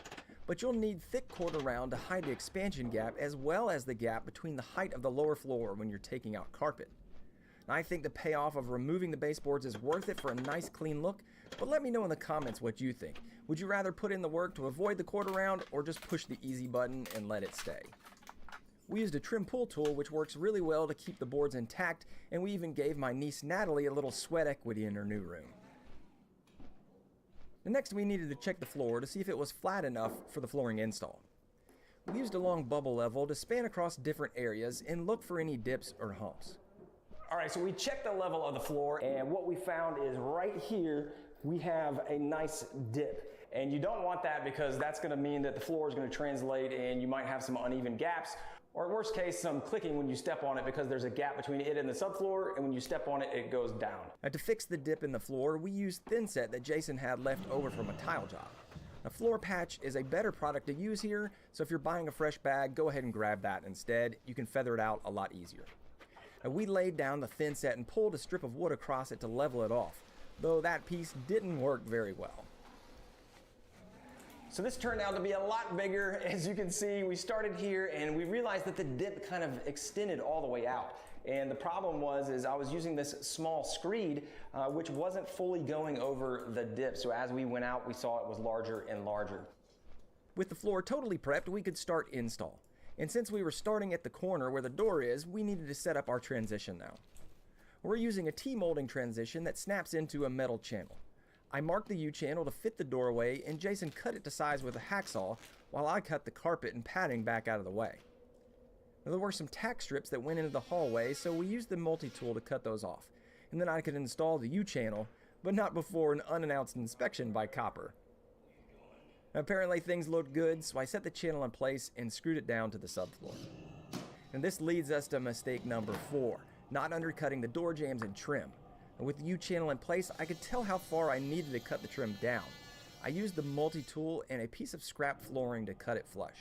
but you'll need thick cord around to hide the expansion gap as well as the gap between the height of the lower floor when you're taking out carpet. And I think the payoff of removing the baseboards is worth it for a nice clean look, but let me know in the comments what you think. Would you rather put in the work to avoid the cord around or just push the easy button and let it stay? We used a trim pull tool which works really well to keep the boards intact, and we even gave my niece Natalie a little sweat equity in her new room. Next, we needed to check the floor to see if it was flat enough for the flooring install. We used a long bubble level to span across different areas and look for any dips or humps. All right, so we checked the level of the floor, and what we found is right here, we have a nice dip. And you don't want that because that's gonna mean that the floor is gonna translate and you might have some uneven gaps, or worst case, some clicking when you step on it because there's a gap between it and the subfloor, and when you step on it, it goes down. Now, to fix the dip in the floor, we used thin set that Jason had left over from a tile job. A floor patch is a better product to use here, so if you're buying a fresh bag, go ahead and grab that instead. You can feather it out a lot easier. Now, we laid down the thin set and pulled a strip of wood across it to level it off, though that piece didn't work very well. So this turned out to be a lot bigger. As you can see, we started here and we realized that the dip kind of extended all the way out. And the problem was I was using this small screed, which wasn't fully going over the dip. So as we went out, we saw it was larger and larger. With the floor totally prepped, we could start install. And since we were starting at the corner where the door is, we needed to set up our transition now. We're using a T-molding transition that snaps into a metal channel. I marked the U-channel to fit the doorway, and Jason cut it to size with a hacksaw while I cut the carpet and padding back out of the way. Now, there were some tack strips that went into the hallway, so we used the multi-tool to cut those off. And then I could install the U-channel, but not before an unannounced inspection by Copper. Now, apparently things looked good, so I set the channel in place and screwed it down to the subfloor. And this leads us to mistake number 4, not undercutting the door jambs and trim. With the U-channel in place, I could tell how far I needed to cut the trim down. I used the multi-tool and a piece of scrap flooring to cut it flush.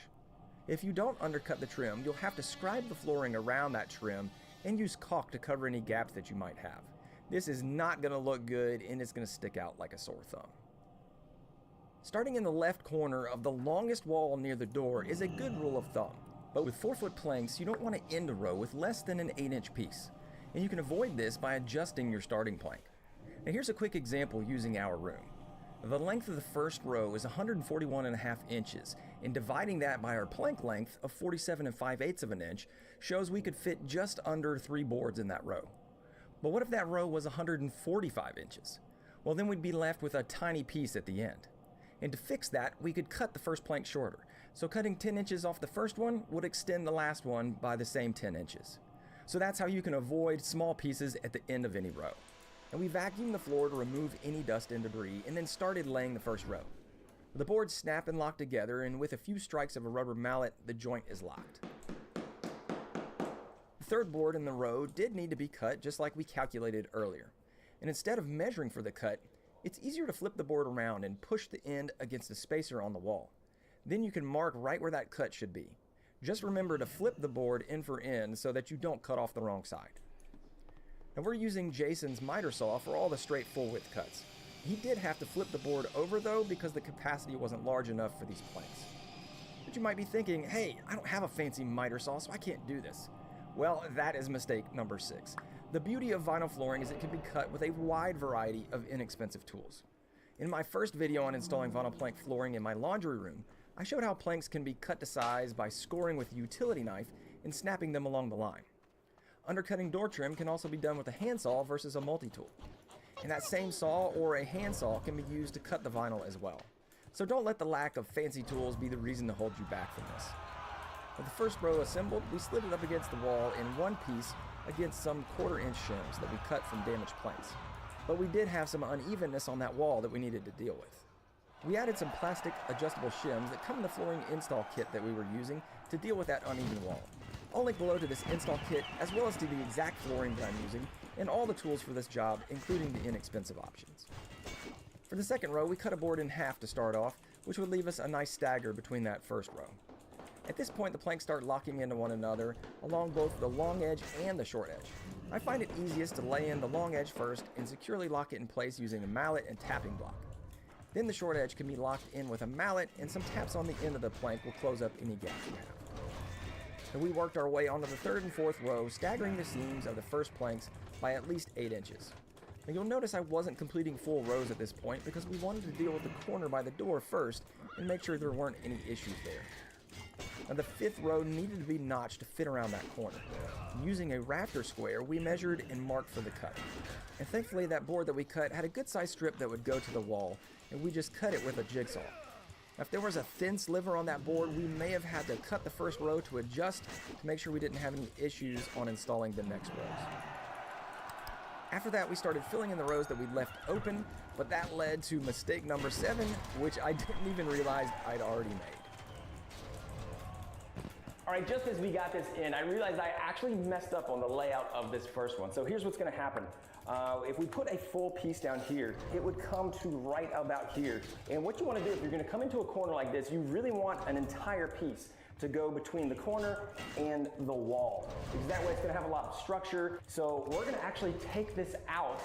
If you don't undercut the trim, you'll have to scribe the flooring around that trim and use caulk to cover any gaps that you might have. This is not going to look good and it's going to stick out like a sore thumb. Starting in the left corner of the longest wall near the door is a good rule of thumb, but with 4-foot planks, you don't want to end a row with less than an 8-inch piece. And you can avoid this by adjusting your starting plank. Now here's a quick example using our room. The length of the first row is 141.5 inches, and dividing that by our plank length of 47 5/8 of an inch shows we could fit just under 3 boards in that row. But what if that row was 145 inches? Well, then we'd be left with a tiny piece at the end. And to fix that, we could cut the first plank shorter. So cutting 10 inches off the first one would extend the last one by the same 10 inches. So that's how you can avoid small pieces at the end of any row. And we vacuumed the floor to remove any dust and debris and then started laying the first row. The boards snap and lock together, and with a few strikes of a rubber mallet, the joint is locked. The third board in the row did need to be cut just like we calculated earlier. And instead of measuring for the cut, it's easier to flip the board around and push the end against the spacer on the wall. Then you can mark right where that cut should be. Just remember to flip the board end for end so that you don't cut off the wrong side. And we're using Jason's miter saw for all the straight full width cuts. He did have to flip the board over though because the capacity wasn't large enough for these planks. But you might be thinking, hey, I don't have a fancy miter saw so I can't do this. Well, that is mistake number 6. The beauty of vinyl flooring is it can be cut with a wide variety of inexpensive tools. In my first video on installing vinyl plank flooring in my laundry room, I showed how planks can be cut to size by scoring with a utility knife and snapping them along the line. Undercutting door trim can also be done with a handsaw versus a multi-tool. And that same saw or a handsaw can be used to cut the vinyl as well. So don't let the lack of fancy tools be the reason to hold you back from this. With the first row assembled, we slid it up against the wall in one piece against some 1/4 inch shims that we cut from damaged planks. But we did have some unevenness on that wall that we needed to deal with. We added some plastic adjustable shims that come in the flooring install kit that we were using to deal with that uneven wall. I'll link below to this install kit as well as to the exact flooring that I'm using and all the tools for this job, including the inexpensive options. For the second row, we cut a board in half to start off, which would leave us a nice stagger between that first row. At this point, the planks start locking into one another along both the long edge and the short edge. I find it easiest to lay in the long edge first and securely lock it in place using a mallet and tapping block. Then the short edge can be locked in with a mallet, and some taps on the end of the plank will close up any gaps you have. And we worked our way onto the third and fourth row, staggering the seams of the first planks by at least 8 inches. Now you'll notice I wasn't completing full rows at this point because we wanted to deal with the corner by the door first and make sure there weren't any issues there. Now the 5th row needed to be notched to fit around that corner. Using a rafter square, we measured and marked for the cut. And thankfully that board that we cut had a good sized strip that would go to the wall, and we just cut it with a jigsaw. Now, if there was a thin sliver on that board, we may have had to cut the first row to adjust to make sure we didn't have any issues on installing the next rows. After that, we started filling in the rows that we'd left open, but that led to mistake number 7, which I didn't even realize I'd already made. All right, just as we got this in, I realized I actually messed up on the layout of this first one. So here's what's gonna happen. If we put a full piece down here, it would come to right about here. And what you wanna do, if you're gonna come into a corner like this, you really want an entire piece to go between the corner and the wall, because that way it's gonna have a lot of structure. So we're gonna actually take this out,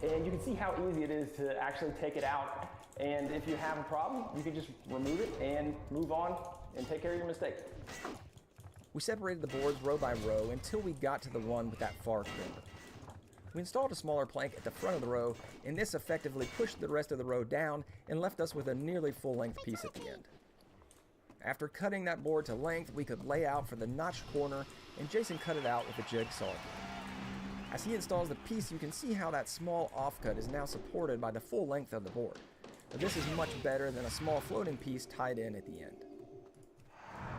and you can see how easy it is to actually take it out. And if you have a problem, you can just remove it and move on and take care of your mistake. We separated the boards row by row until we got to the one with that far corner. We installed a smaller plank at the front of the row, and this effectively pushed the rest of the row down and left us with a nearly full-length piece at the end. After cutting that board to length, we could lay out for the notched corner, and Jason cut it out with a jigsaw. As he installs the piece, you can see how that small offcut is now supported by the full length of the board. But this is much better than a small floating piece tied in at the end.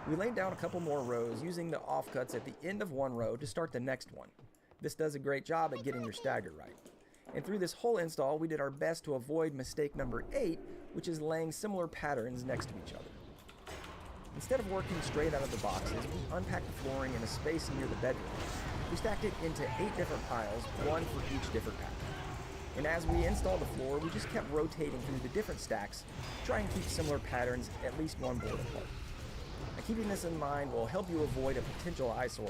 We laid down a couple more rows using the offcuts at the end of one row to start the next one. This does a great job at getting your stagger right. And through this whole install, we did our best to avoid mistake number 8, which is laying similar patterns next to each other. Instead of working straight out of the boxes, we unpacked the flooring in a space near the bedroom. We stacked it into 8 different piles, one for each different pattern. And as we installed the floor, we just kept rotating through the different stacks to try and keep similar patterns at least one board apart. Now, keeping this in mind will help you avoid a potential eyesore.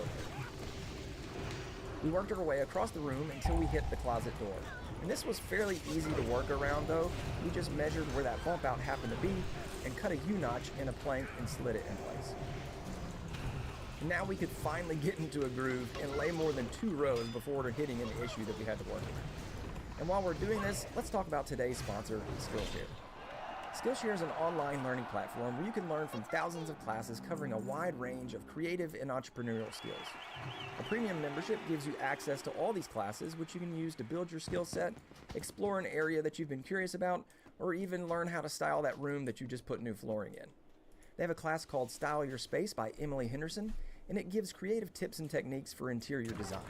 We worked our way across the room until we hit the closet door. And this was fairly easy to work around though. We just measured where that bump out happened to be and cut a U-notch in a plank and slid it in place. And now we could finally get into a groove and lay more than 2 rows before hitting an issue that we had to work with. And while we're doing this, let's talk about today's sponsor, Skillshare. Skillshare is an online learning platform where you can learn from thousands of classes covering a wide range of creative and entrepreneurial skills. A premium membership gives you access to all these classes, which you can use to build your skill set, explore an area that you've been curious about, or even learn how to style that room that you just put new flooring in. They have a class called Style Your Space by Emily Henderson, and it gives creative tips and techniques for interior design.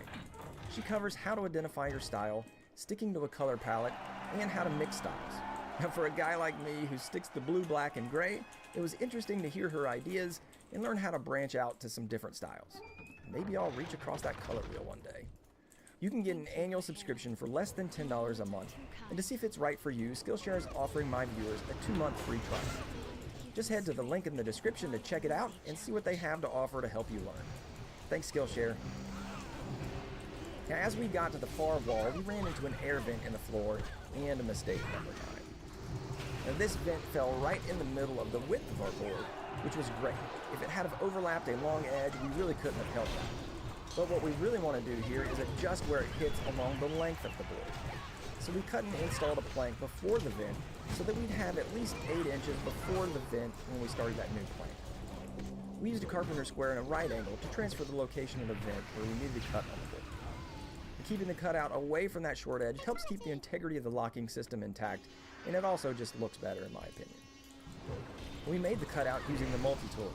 She covers how to identify your style, sticking to a color palette, and how to mix styles. Now, for a guy like me who sticks to blue, black, and gray, it was interesting to hear her ideas and learn how to branch out to some different styles. Maybe I'll reach across that color wheel one day. You can get an annual subscription for less than $10 a month, and to see if it's right for you, Skillshare is offering my viewers a 2-month free trial. Just head to the link in the description to check it out and see what they have to offer to help you learn. Thanks, Skillshare. Now, as we got to the far wall, we ran into an air vent in the floor and a mistake number 9. Now, this vent fell right in the middle of the width of our board, which was great. If it had have overlapped a long edge, we really couldn't have helped that. But what we really want to do here is adjust where it hits along the length of the board. So we cut and installed a plank before the vent so that we'd have at least 8 inches before the vent when we started that new plank. We used a carpenter square in a right angle to transfer the location of the vent where we needed to cut on the board. And keeping the cutout away from that short edge helps keep the integrity of the locking system intact, and it also just looks better in my opinion. We made the cutout using the multi-tool.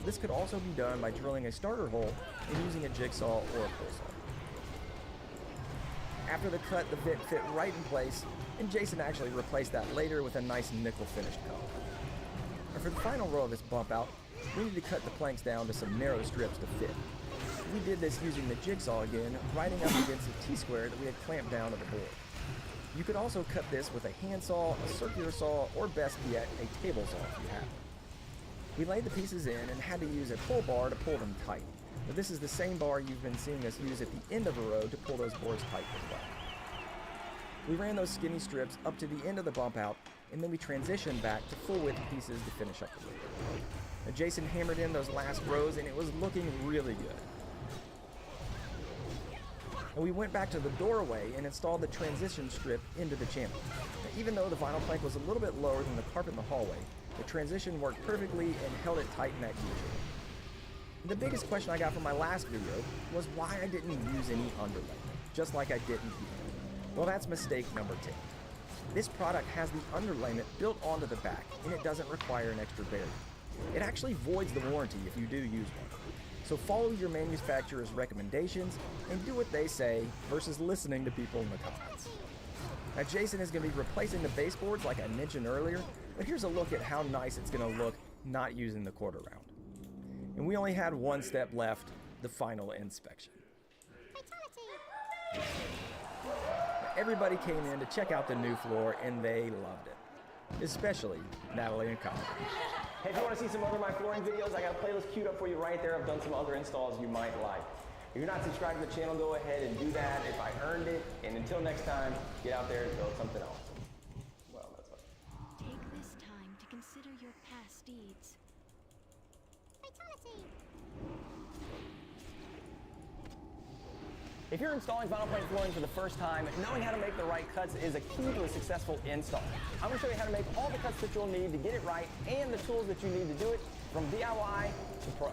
This could also be done by drilling a starter hole and using a jigsaw or a pull saw. After the cut, the vent fit right in place, and Jason actually replaced that later with a nice nickel finished color. And for the final row of this bump out, we need to cut the planks down to some narrow strips to fit. We did this using the jigsaw again, riding up against a T-square that we had clamped down to the board. You could also cut this with a handsaw, a circular saw, or best yet, a table saw if you have it. We laid the pieces in and had to use a pull bar to pull them tight. But this is the same bar you've been seeing us use at the end of a row to pull those boards tight as well. We ran those skinny strips up to the end of the bump out, and then we transitioned back to full width pieces to finish up the loop. Now, Jason hammered in those last rows and it was looking really good. And we went back to the doorway and installed the transition strip into the channel. Now, even though the vinyl plank was a little bit lower than the carpet in the hallway, the transition worked perfectly and held it tight in that U-shape. The biggest question I got from my last video was why I didn't use any underlayment, just like I did in here. Well, that's mistake number 10. This product has the underlayment built onto the back, and it doesn't require an extra barrier. It actually voids the warranty if you do use one. So follow your manufacturer's recommendations and do what they say versus listening to people in the comments. Now Jason is going to be replacing the baseboards like I mentioned earlier, but here's a look at how nice it's going to look not using the quarter round. And we only had one step left, the final inspection. Everybody came in to check out the new floor and they loved it, especially Natalie and Kyle. Hey, if you want to see some other My Flooring videos, I got a playlist queued up for you right there. I've done some other installs you might like. If you're not subscribed to the channel, go ahead and do that if I earned it. And until next time, get out there and build something else. Well, that's fine. Take this time to consider your past deeds. Fatality! If you're installing vinyl plank flooring for the first time, knowing how to make the right cuts is a key to a successful install. I'm going to show you how to make all the cuts that you'll need to get it right and the tools that you need to do it from DIY to pro.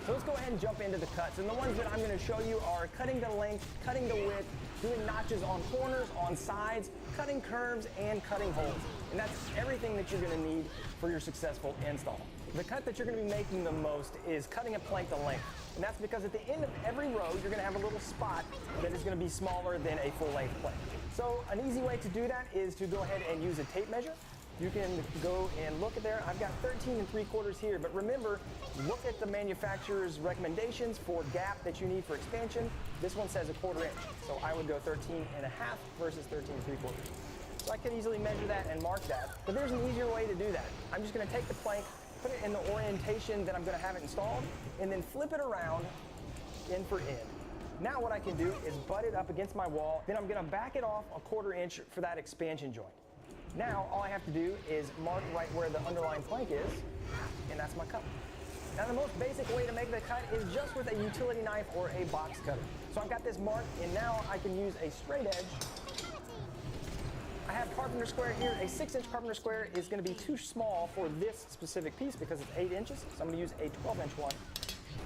So let's go ahead and jump into the cuts. And the ones that I'm going to show you are cutting the length, cutting the width, doing notches on corners, on sides, cutting curves, and cutting holes. And that's everything that you're going to need for your successful install. The cut that you're going to be making the most is cutting a plank to length. And that's because at the end of every row, you're going to have a little spot that is going to be smaller than a full-length plank. So an easy way to do that is to go ahead and use a tape measure. You can go and look at there. I've got 13 3/4 here, but remember, look at the manufacturer's recommendations for gap that you need for expansion. This one says 1/4 inch, so I would go 13 1/2 versus 13 3/4. So I could easily measure that and mark that, but there's an easier way to do that. I'm just going to take the plank, put it in the orientation that I'm going to have it installed, and then flip it around end for end. Now what I can do is butt it up against my wall, then I'm going to back it off 1/4 inch for that expansion joint. Now all I have to do is mark right where the underlying plank is, and that's my cut. Now the most basic way to make the cut is just with a utility knife or a box cutter. So I've got this marked, and now I can use a straight edge. I have carpenter square here. A 6-inch carpenter square is going to be too small for this specific piece because it's 8 inches. So I'm going to use a 12-inch one.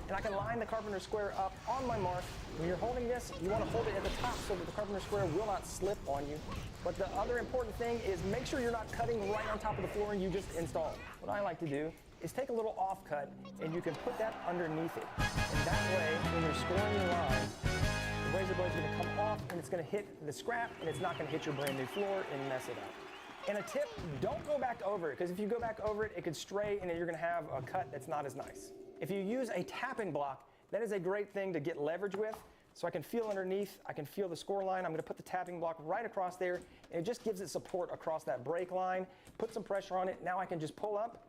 And I can line the carpenter square up on my mark. When you're holding this, you want to hold it at the top so that the carpenter square will not slip on you. But the other important thing is make sure you're not cutting right on top of the flooring you just installed. What I like to do is take a little offcut, and you can put that underneath it. And that way, when you're scoring your line, the razor blade's going to come off, and it's going to hit the scrap, and it's not going to hit your brand new floor and mess it up. And a tip, don't go back over it, because if you go back over it, it could stray, and then you're going to have a cut that's not as nice. If you use a tapping block, that is a great thing to get leverage with. So I can feel underneath, I can feel the score line. I'm going to put the tapping block right across there, and it just gives it support across that break line. Put some pressure on it. Now I can just pull up,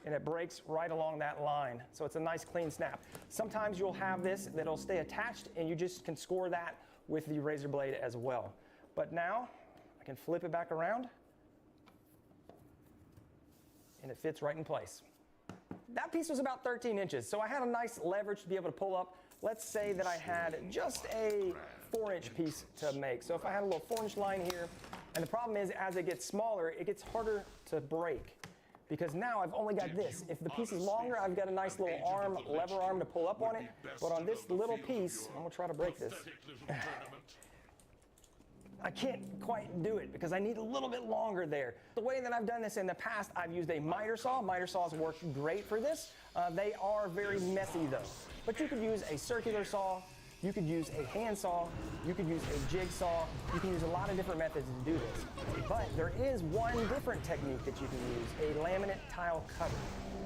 and it breaks right along that line. So it's a nice clean snap. Sometimes you'll have this that'll stay attached, and you just can score that with the razor blade as well. But now I can flip it back around, and it fits right in place. That piece was about 13 inches, so I had a nice leverage to be able to pull up. Let's say that I had just a 4-inch piece to make. So if I had a little 4-inch line here, and the problem is as it gets smaller, it gets harder to break. Because now I've only got this. If the piece is longer, I've got a nice little arm, lever arm to pull up on it. But on this little piece, I'm gonna try to break this. I can't quite do it because I need a little bit longer there. The way that I've done this in the past, I've used a miter saw. Miter saws work great for this. They are very messy though. But you could use a circular saw, you could use a hand saw, you could use a jigsaw, you can use a lot of different methods to do this. But there is one different technique that you can use, a laminate tile cutter.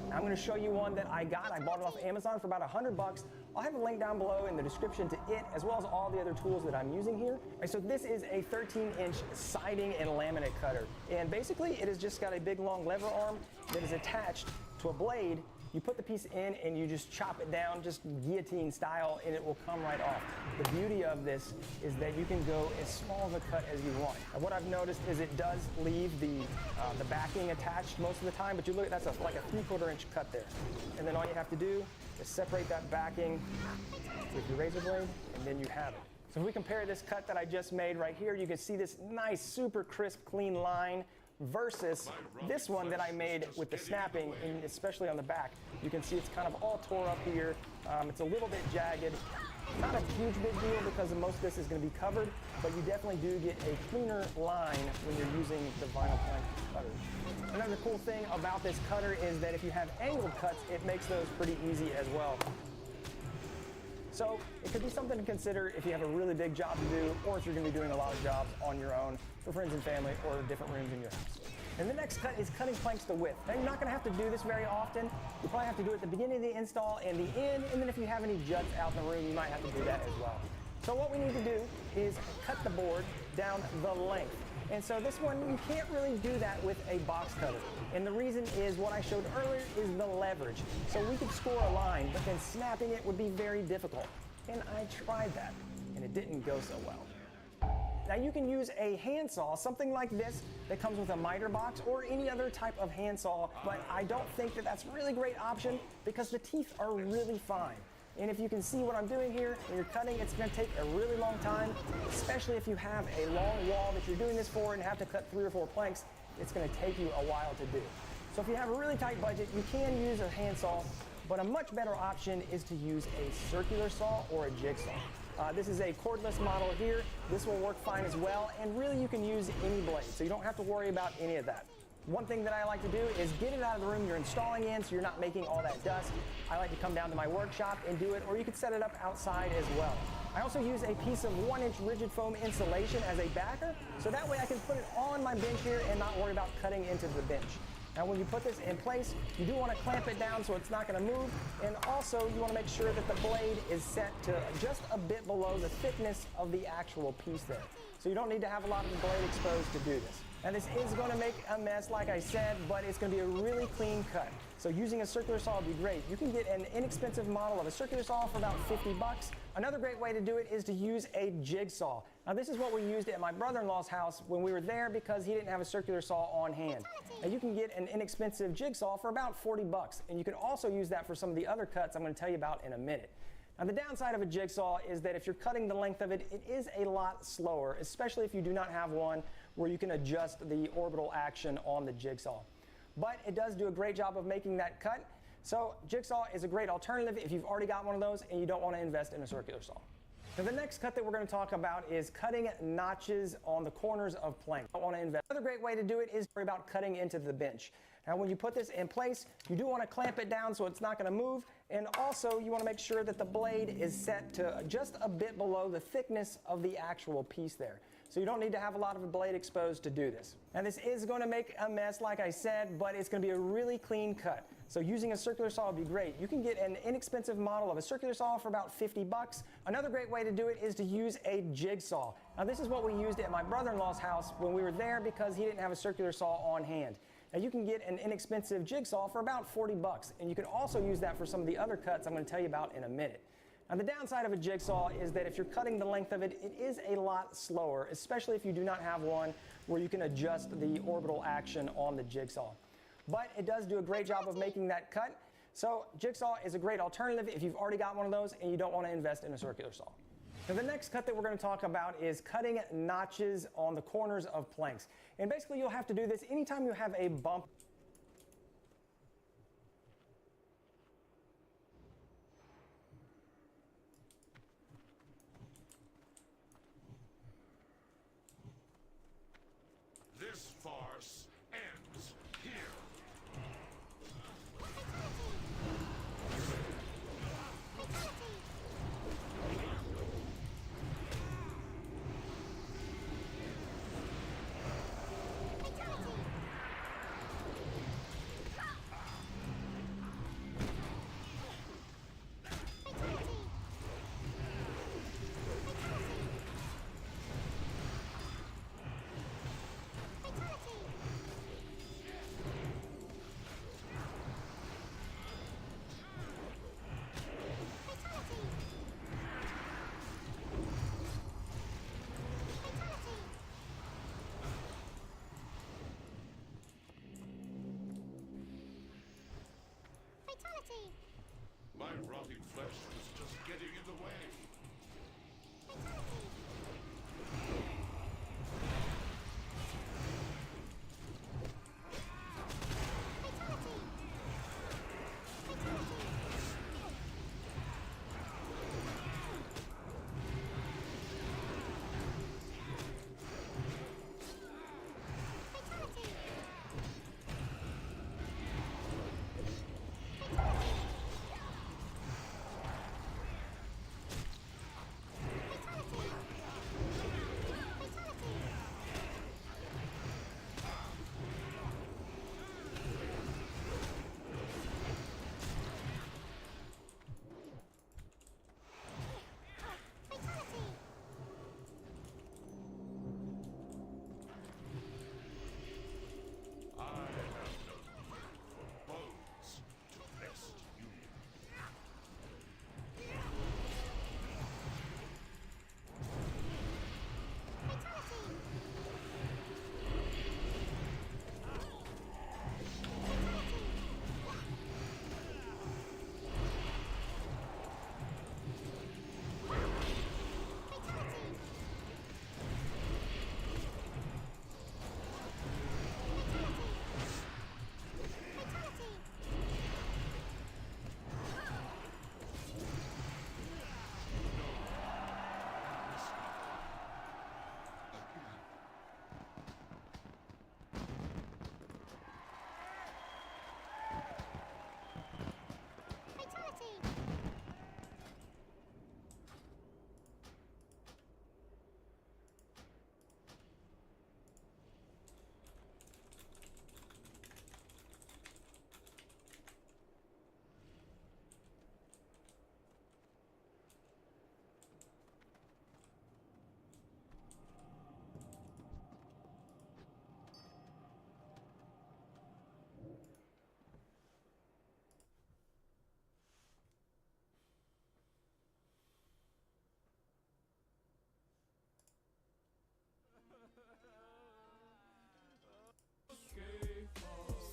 Now I'm going to show you one that I got. I bought it off Amazon for about $100. I'll have a link down below in the description to it, as well as all the other tools that I'm using here. And so this is a 13-inch siding and laminate cutter. And basically, it has just got a big long lever arm that is attached to a blade You put the piece in and you just chop it down, just guillotine style, and it will come right off. The beauty of this is that you can go as small of a cut as you want. Now, what I've noticed is it does leave the backing attached most of the time, but you look, that's like a 3/4 inch cut there. And then all you have to do is separate that backing with your razor blade, and then you have it. So if we compare this cut that I just made right here, you can see this nice, super crisp, clean line versus this one that I made with the snapping, and especially on the back. You can see it's kind of all tore up here. It's a little bit jagged. Not a huge big deal because most of this is going to be covered, but you definitely do get a cleaner line when you're using the vinyl plank cutter. Another cool thing about this cutter is that if you have angled cuts, it makes those pretty easy as well. So it could be something to consider if you have a really big job to do, or if you're going to be doing a lot of jobs on your own for friends and family or different rooms in your house. And the next cut is cutting planks to width. Now, you're not going to have to do this very often. You probably have to do it at the beginning of the install and the end, and then if you have any juts out in the room, you might have to do that as well. So what we need to do is cut the board down the length. And so this one, you can't really do that with a box cutter. And the reason is what I showed earlier is the leverage. So we could score a line, but then snapping it would be very difficult. And I tried that, and it didn't go so well. Now you can use a handsaw, something like this that comes with a miter box or any other type of handsaw, but I don't think that that's a really great option because the teeth are really fine. And if you can see what I'm doing here, when you're cutting, it's going to take a really long time, especially if you have a long wall that you're doing this for and have to cut 3 or 4 planks, it's going to take you a while to do. So if you have a really tight budget, you can use a handsaw, but a much better option is to use a circular saw or a jigsaw. This is a cordless model here. This will work fine as well, and really you can use any blade, so you don't have to worry about any of that. One thing that I like to do is get it out of the room you're installing in so you're not making all that dust. I like to come down to my workshop and do it, or you could set it up outside as well. I also use a piece of 1-inch rigid foam insulation as a backer, so that way I can put it on my bench here and not worry about cutting into the bench. Now when you put this in place, you do want to clamp it down so it's not going to move, and also you want to make sure that the blade is set to just a bit below the thickness of the actual piece there. So you don't need to have a lot of the blade exposed to do this. Now this is going to make a mess, like I said, but it's going to be a really clean cut. So using a circular saw would be great. You can get an inexpensive model of a circular saw for about 50 bucks. Another great way to do it is to use a jigsaw. Now this is what we used at my brother-in-law's house when we were there because he didn't have a circular saw on hand. Now you can get an inexpensive jigsaw for about 40 bucks, and you can also use that for some of the other cuts I'm going to tell you about in a minute. Now the downside of a jigsaw is that if you're cutting the length of it, it is a lot slower, especially if you do not have one where you can adjust the orbital action on the jigsaw. But it does do a great job of making that cut. So jigsaw is a great alternative if you've already got one of those and you don't want to invest in a circular saw. Now the next cut that we're going to talk about is cutting notches on the corners of planks. I don't want to invest. Another great way to do it is worry about cutting into the bench. Now when you put this in place, you do want to clamp it down so it's not going to move, and also you want to make sure that the blade is set to just a bit below the thickness of the actual piece there. So you don't need to have a lot of the blade exposed to do this. Now this is going to make a mess, like I said, but it's going to be a really clean cut. So using a circular saw would be great. You can get an inexpensive model of a circular saw for about 50 bucks. Another great way to do it is to use a jigsaw. Now this is what we used at my brother-in-law's house when we were there because he didn't have a circular saw on hand. Now you can get an inexpensive jigsaw for about 40 bucks, and you can also use that for some of the other cuts I'm going to tell you about in a minute. Now the downside of a jigsaw is that if you're cutting the length of it, it is a lot slower, especially if you do not have one where you can adjust the orbital action on the jigsaw. But it does do a great job of making that cut. So jigsaw is a great alternative if you've already got one of those and you don't want to invest in a circular saw. Now the next cut that we're going to talk about is cutting notches on the corners of planks. And basically you'll have to do this anytime you have a bump. This farce ends here. My rotting flesh was just getting in the way.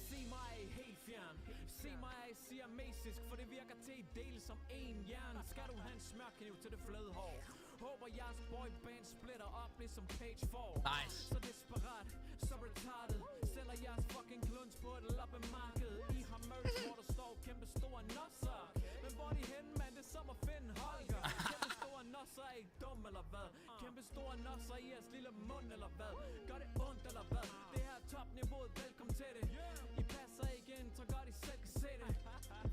Se mig helt fjern. Se mig siamesisk, for det virker til at dele som en jern. Skal du have en smørkniv til det fløde hår? Håber jeres boyband splitter op ligesom Page 4. Nice. Så desperat, så retarded. Sælger jeres fucking kluns på et loppemarked. I har merch, hvor der står kæmpe store nosser. Men hvor er de henne, mand? Det er som at finde Holger. Kæmpe store nosser, er I dum eller hvad? Kæmpe store nosser i jeres lille mund eller hvad? Gør det ondt eller hvad? Det her er topniveauet, velkommen til det. I passer ikke ind, så godt I selv kan se det.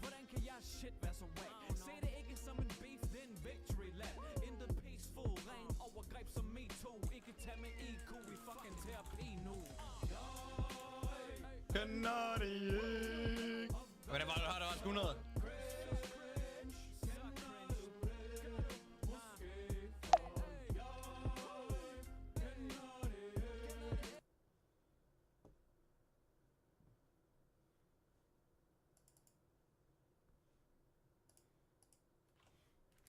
Hvordan kan jeres shit være så wack? Se det ikke som en beef, det er en victory lap. Intet peaceful, ren overgreb som me too. Ikke tag med IQ, vi fucking terapi nu. Canadian.